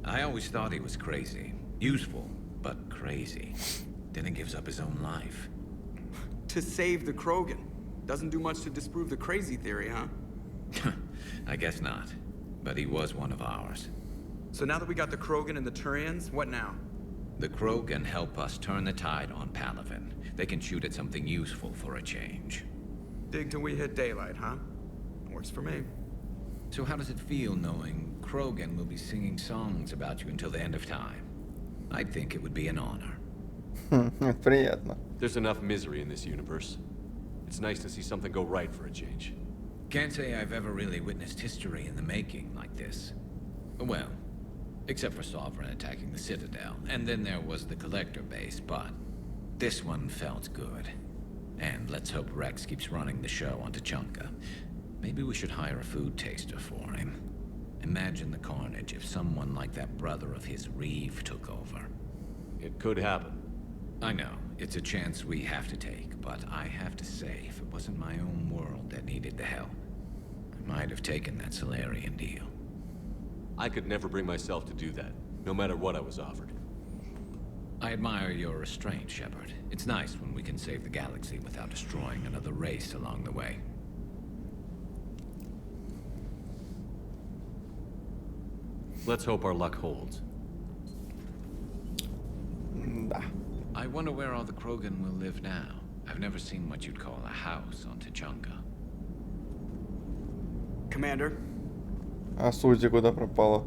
I always thought he was crazy. Useful, but crazy. Then he gives up his own life. To save the Krogan. Doesn't do much to disprove the crazy theory, huh? I guess not. But he was one of ours. So now that we got the Krogan and the Turians, what now? The Krogan help us turn the tide on Palaven. They can shoot at something useful for a change. Dig till we hit daylight, huh? Works for me. So how does it feel knowing Krogan will be singing songs about you until the end of time? I think it would be an honor. Приятно. There's enough misery in this universe. It's nice to see something go right for a change. Can't say I've ever really witnessed history in the making like this. Well, except for Sovereign attacking the Citadel, and then there was the Collector base, but this one felt good. And let's hope Rex keeps running the show on Tuchanka. Maybe we should hire a food taster for him. Imagine the carnage if someone like that brother of his, Reeve, took over. It could happen. I know, it's a chance we have to take, but I have to say, if it wasn't my own world that needed the help, I might have taken that Solarian deal. I could never bring myself to do that, no matter what I was offered. I admire your restraint, Shepard. It's nice when we can save the galaxy without destroying another race along the way. Let's hope our luck holds. Да. I wonder where all the Krogan will live now. I've never seen what you'd call a house on Tuchanka. Commander? А Сузи куда пропала?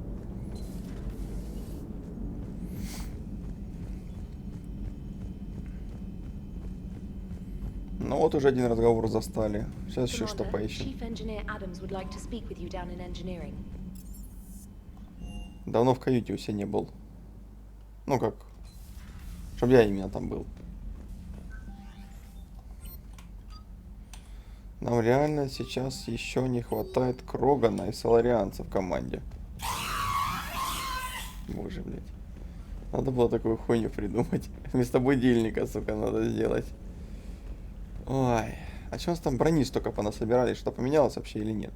Ну вот уже один разговор застали. Сейчас еще что поищем. Chief Engineer Adams would like to speak with you down in engineering. Давно в каюте у себя не был. Ну как, чтобы я именно там был. Нам реально сейчас еще не хватает Крогана и Соларианца в команде. Боже, блядь. Надо было такую хуйню придумать. Вместо будильника, сука, надо сделать. Ой. А что у нас там брони столько понасобирали? Что поменялось вообще или нет?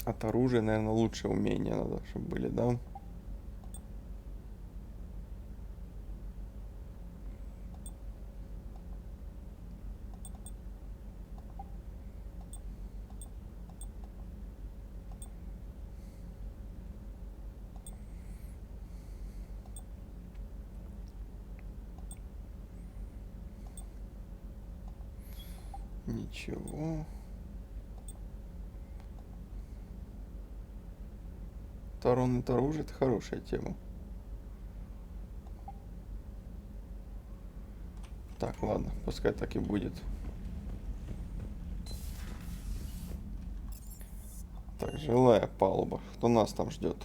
От оружия, наверное, лучшее умение надо, чтобы были, да? Ничего. Коронное оружие — это хорошая тема. Так, ладно, пускай так и будет. Так, жилая палуба. Кто нас там ждет?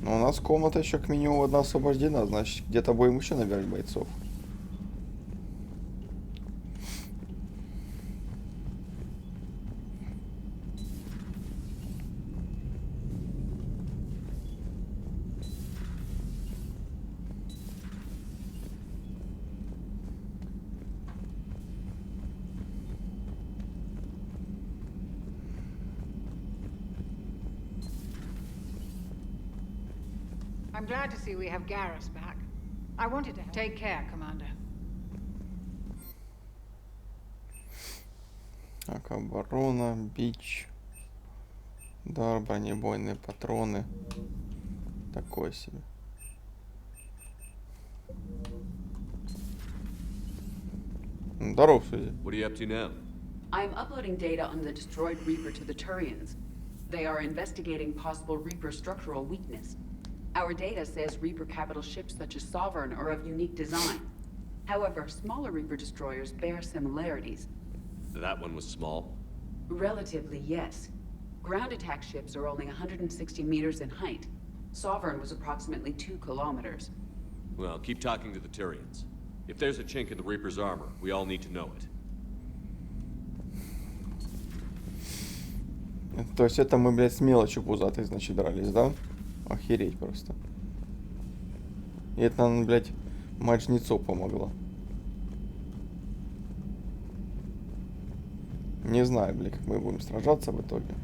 Ну, у нас комната еще к минимуму одна освобождена, значит, где-то будем еще набирать бойцов. I'm glad to see we have Garrus back. I wanted to take care, Commander. Так, оборона, бич, дар, бронебойные патроны. Такое себе. Здоров, Сузи. What are you up to now? I'm uploading data on the destroyed Reaper to the Turians. They are investigating possible Reaper structural weakness. Our data says Reaper capital ships such as Sovereign are of unique design. However, smaller Reaper destroyers bear similarities. That one was small? Relatively, yes. Ground attack ships are only 160 meters in height. Sovereign was approximately 2 kilometers. Well, keep talking to the Turians. If there's a chink in the Reaper's armor, we all need to know it. То есть это мы, блядь, с мелочью пузатой, значит, дрались, да? Охереть просто. И это нам, блядь, мать Жнецов помогла. Не знаю, блядь, как мы будем сражаться в итоге.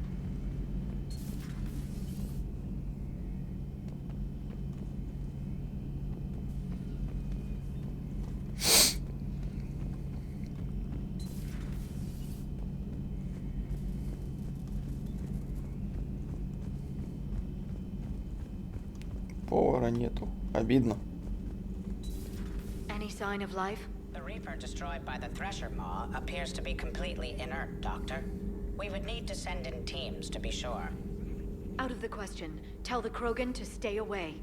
Повара нету. Обидно. Any sign of life? The Reaper destroyed by the Thresher Maw appears to be completely inert, Doctor. We would need to send in teams to be sure. Out of the question. Tell the Krogan to stay away.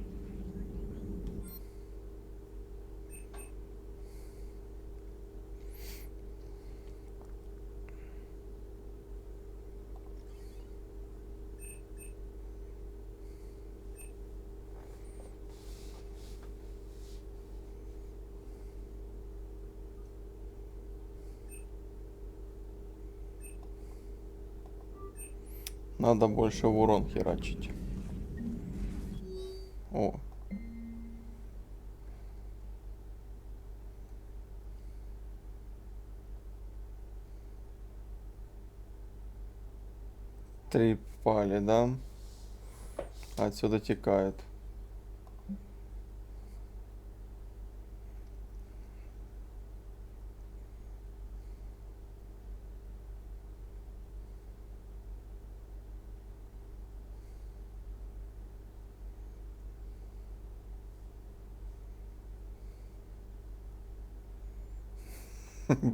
Надо больше в урон херачить. О. Три пали, да? Отсюда текает.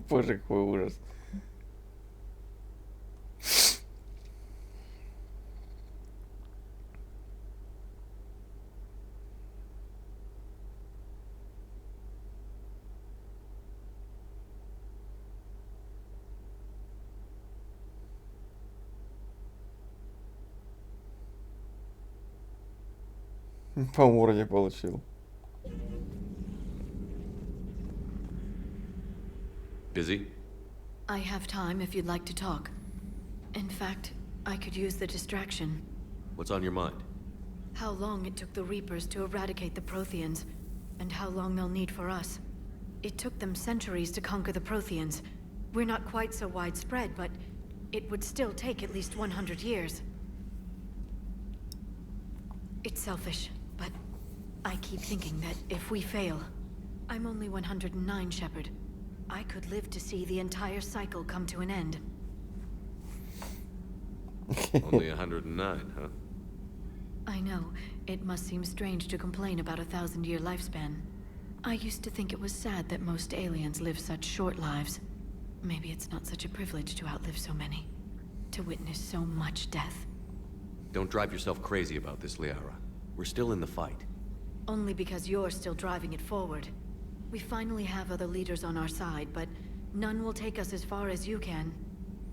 Боже, какой ужас. По морде получил. Busy? I have time if you'd like to talk. In fact, I could use the distraction. What's on your mind? How long it took the Reapers to eradicate the Protheans, and how long they'll need for us. It took them centuries to conquer the Protheans. We're not quite so widespread, but it would still take at least 100 years. It's selfish, but I keep thinking that if we fail... I'm only 109, Shepard. I could live to see the entire cycle come to an end. Only 109, huh? I know. It must seem strange to complain about a 1,000-year lifespan. I used to think it was sad that most aliens live such short lives. Maybe it's not such a privilege to outlive so many. To witness so much death. Don't drive yourself crazy about this, Liara. We're still in the fight. Only because you're still driving it forward. We finally have other leaders on our side, but none will take us as far as you can.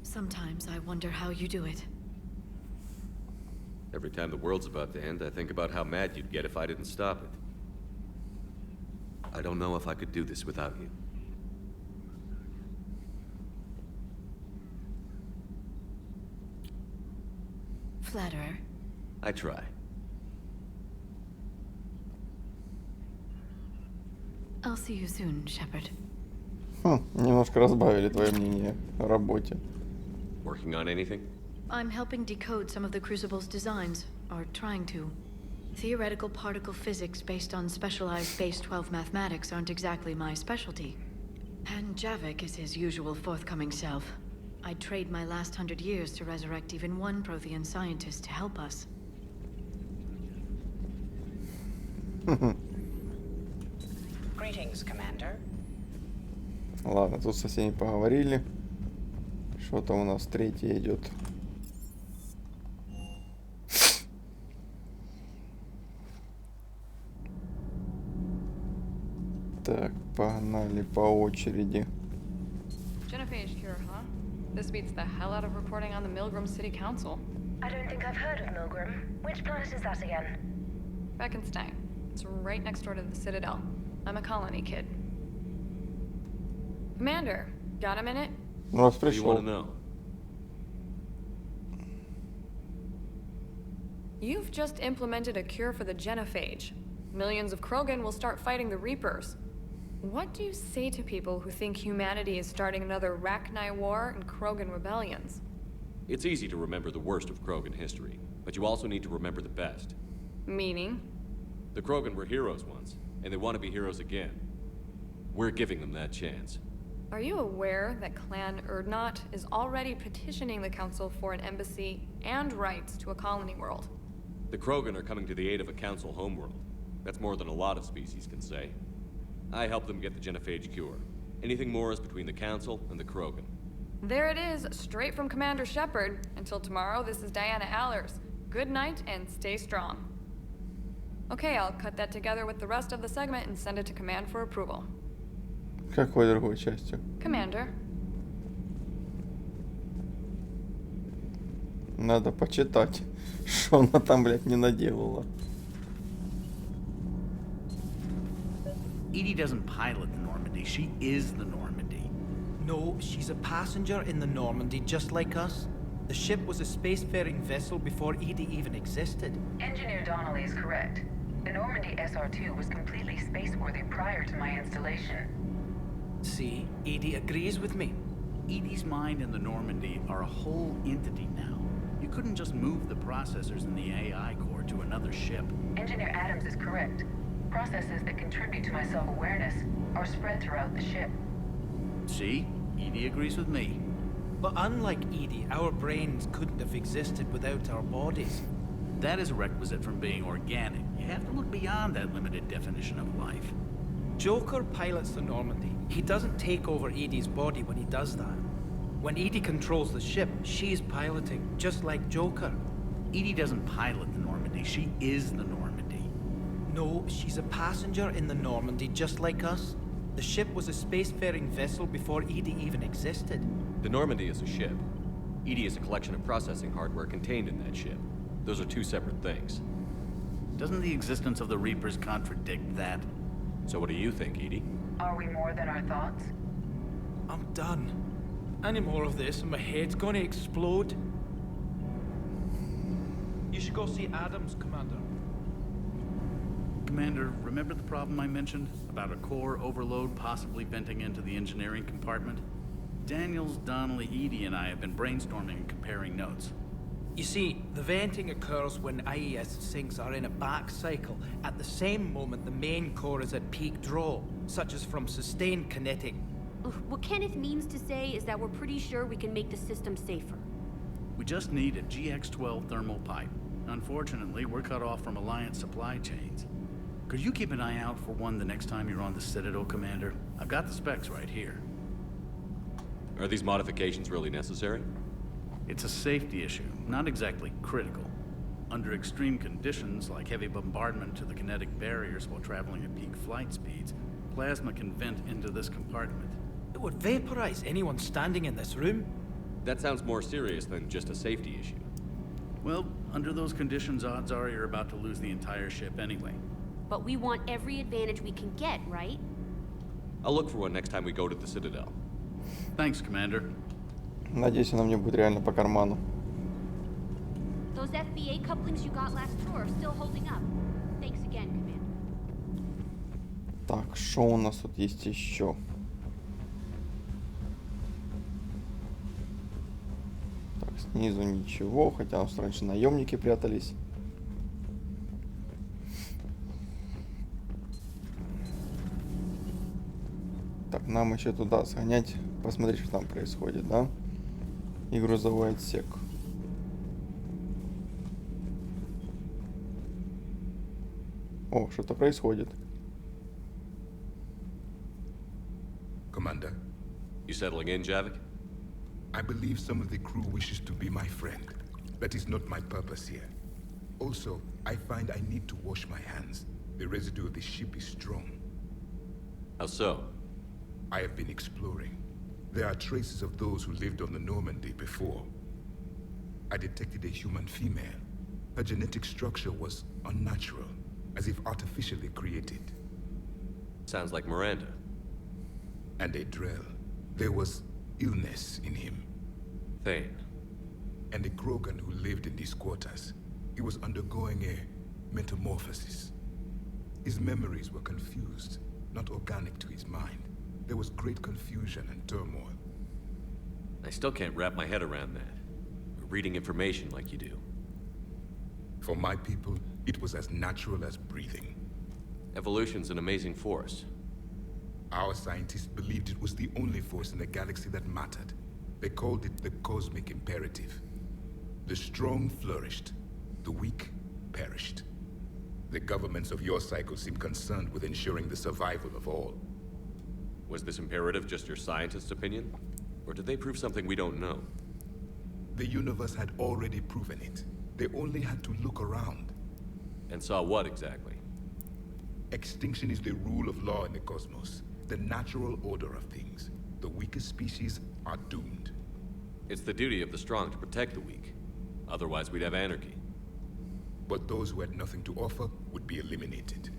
Sometimes I wonder how you do it. Every time the world's about to end, I think about how mad you'd get if I didn't stop it. I don't know if I could do this without you. Flatterer. I try. I'll see you soon, Shepard. Немножко разбавили твое мнение о работе. Working on anything? I'm helping decode some of the Crucible's designs, or trying to. Theoretical particle physics based on specialized base 12 mathematics aren't exactly my specialty. And Javik is his usual forthcoming self. I'd trade my last 100 years to resurrect even one Prothean scientist to help us. Greetings, Commander. Ладно, тут со всеми поговорили. Что-то у нас третье идет. Так, погнали по очереди. Genophage cure, huh? This beats the hell out of reporting on the Milgram City Council. I don't think I've heard of Milgram. Which planet is that again? Beckenstein. It's right next door to the Citadel. I'm a colony kid. Commander, got a minute? Ну, раз What do you want пришел. to know? You've just implemented a cure for the genophage. Millions of Krogan will start fighting the Reapers. What do you say to people who think humanity is starting another Rachni War and Krogan rebellions? It's easy to remember the worst of Krogan history, but you also need to remember the best. Meaning? The Krogan were heroes once, and they want to be heroes again. We're giving them that chance. Are you aware that Clan Urdnot is already petitioning the Council for an embassy and rights to a colony world? The Krogan are coming to the aid of a Council homeworld. That's more than a lot of species can say. I helped them get the genophage cure. Anything more is between the Council and the Krogan. There it is, straight from Commander Shepard. Until tomorrow, this is Diana Allers. Good night and stay strong. Okay, I'll cut that together with the rest of the segment and send it to Command for approval. Какой другой частью? Commander. Надо почитать, что она там, блядь, не наделала. Edie doesn't pilot the Normandy, she is the Normandy. No, she's a passenger in the Normandy, just like us. The ship was a spacefaring vessel before Edie even existed. Engineer Donnelly is correct. The Normandy SR-2 was completely spaceworthy prior to my installation. See, Edie agrees with me. Edie's mind and the Normandy are a whole entity now. You couldn't just move the processors in the AI core to another ship. Engineer Adams is correct. Processes that contribute to my self-awareness are spread throughout the ship. See? Edie agrees with me. But unlike Edie, our brains couldn't have existed without our bodies. That is a requisite from being organic. You have to look beyond that limited definition of life. Joker pilots the Normandy. He doesn't take over Edie's body when he does that. When Edie controls the ship, she's piloting, just like Joker. Edie doesn't pilot the Normandy, she is the Normandy. No, she's a passenger in the Normandy, just like us. The ship was a spacefaring vessel before Edie even existed. The Normandy is a ship. Edie is a collection of processing hardware contained in that ship. Those are two separate things. Doesn't the existence of the Reapers contradict that? So what do you think, Edie? Are we more than our thoughts? I'm done. Any more of this and my head's gonna explode. You should go see Adams, Commander. Commander, remember the problem I mentioned? About a core overload possibly venting into the engineering compartment? Daniels, Donnelly, Edie, and I have been brainstorming and comparing notes. You see, the venting occurs when IES sinks are in a back cycle. At the same moment, the main core is at peak draw, such as from sustained kinetic. What Kenneth means to say is that we're pretty sure we can make the system safer. We just need a GX-12 thermal pipe. Unfortunately, we're cut off from Alliance supply chains. Could you keep an eye out for one the next time you're on the Citadel, Commander? I've got the specs right here. Are these modifications really necessary? It's a safety issue, not exactly critical. Under extreme conditions, like heavy bombardment to the kinetic barriers while traveling at peak flight speeds, plasma can vent into this compartment. It would vaporize anyone standing in this room. That sounds more serious than just a safety issue. Well, under those conditions, odds are you're about to lose the entire ship anyway. But we want every advantage we can get, right? I'll look for one next time we go to the Citadel. Thanks, Commander. Надеюсь, она мне будет реально по карману. Those FBA couplings you got last tour are still holding up. Thanks again, Commander. Так, что у нас тут есть еще? Так, снизу ничего, хотя у нас раньше наемники прятались. Так, нам еще туда сгонять, посмотреть, что там происходит, да? И грузовой отсек. О, что-то происходит. Commander. You settling in, Javik? I believe some of the crew wishes to be my friend. That is not my purpose here. Also, I find I need to wash my hands. The residue of the ship is strong. How so? I have been exploring. There are traces of those who lived on the Normandy before. I detected a human female. Her genetic structure was unnatural, as if artificially created. Sounds like Miranda. And a Drell. There was illness in him. Thane. And a Krogan who lived in these quarters. He was undergoing a metamorphosis. His memories were confused, not organic to his mind. There was great confusion and turmoil. I still can't wrap my head around that. We're reading information like you do. For my people, it was as natural as breathing. Evolution's an amazing force. Our scientists believed it was the only force in the galaxy that mattered. They called it the cosmic imperative. The strong flourished, the weak perished. The governments of your cycle seem concerned with ensuring the survival of all. Was this imperative just your scientist's opinion? Or did they prove something we don't know? The universe had already proven it. They only had to look around. And saw what exactly? Extinction is the rule of law in the cosmos. The natural order of things. The weakest species are doomed. It's the duty of the strong to protect the weak. Otherwise we'd have anarchy. But those who had nothing to offer would be eliminated.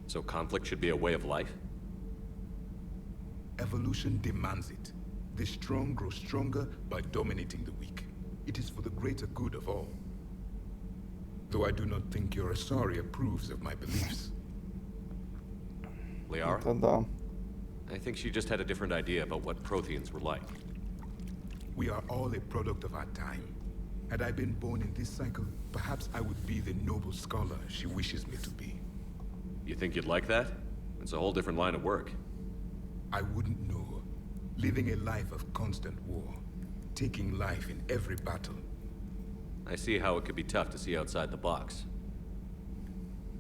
So conflict should be a way of life? Evolution demands it. The strong grow stronger by dominating the weak. It is for the greater good of all. Though I do not think your Asari approves of my beliefs. Liara? I think she just had a different idea about what Protheans were like. We are all a product of our time. Had I been born in this cycle, perhaps I would be the noble scholar she wishes me to be. You think you'd like that? It's a whole different line of work. I wouldn't know. Living a life of constant war. Taking life in every battle. I see how it could be tough to see outside the box.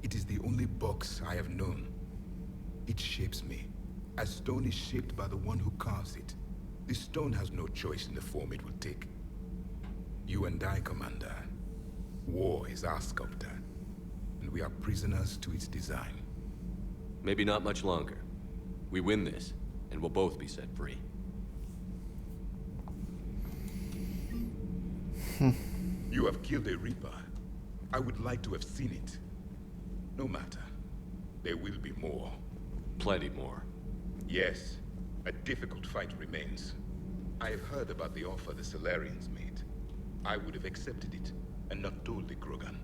It is the only box I have known. It shapes me, as stone is shaped by the one who carves it. The stone has no choice in the form it will take. You and I, Commander. War is our sculptor, and we are prisoners to its design. Maybe not much longer. We win this, and we'll both be set free. You have killed a Reaper. I would like to have seen it. No matter. There will be more. Plenty more. Yes. A difficult fight remains. I have heard about the offer the Solarians made. I would have accepted it, and not told the Krogan.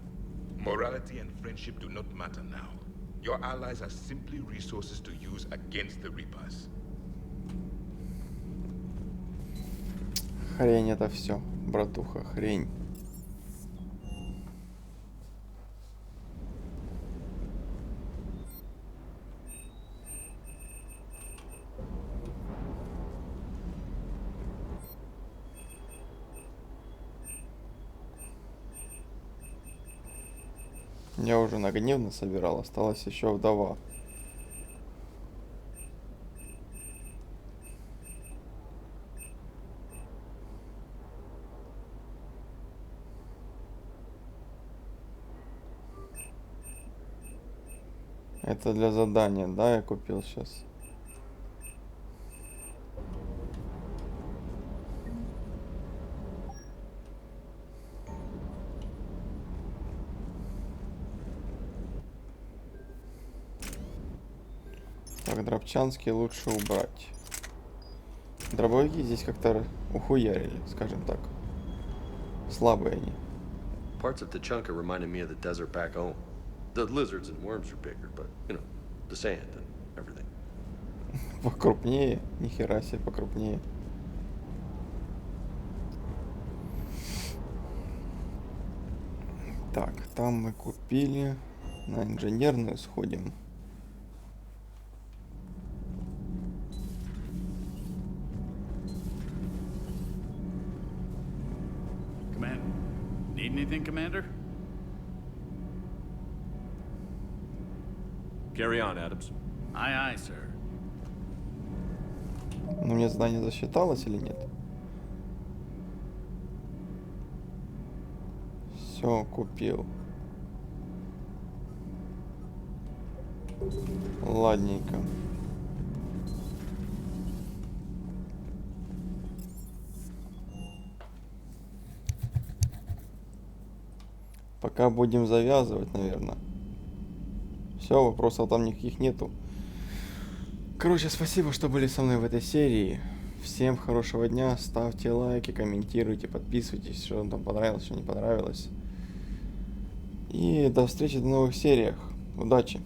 Morality and friendship do not matter now. Your allies are simply resources to use against the Reapers. Хрень это все, братуха, хрень. Я уже на гневно собирал, осталась еще вдова. Это для задания, да, я купил сейчас. Так, дробчанские лучше убрать. Дробовики здесь как-то ухуярили, скажем так. Слабые они. Parts of Tachanka reminded me of the desert back home. The lizards and worms are bigger, but, you know, the sand and everything. Покрупнее, нихера себе покрупнее. Так, там мы купили. На инженерную сходим. Need anything, Commander? Carry on, Adams. Aye, aye, sir. Ну, мне задание засчиталось или нет? Все, купил. Ладненько. Пока будем завязывать, наверное. Все, вопросов там никаких нету. Короче, спасибо, что были со мной в этой серии. Всем хорошего дня. Ставьте лайки, комментируйте, подписывайтесь, что вам там понравилось, что не понравилось. И до встречи в новых сериях. Удачи!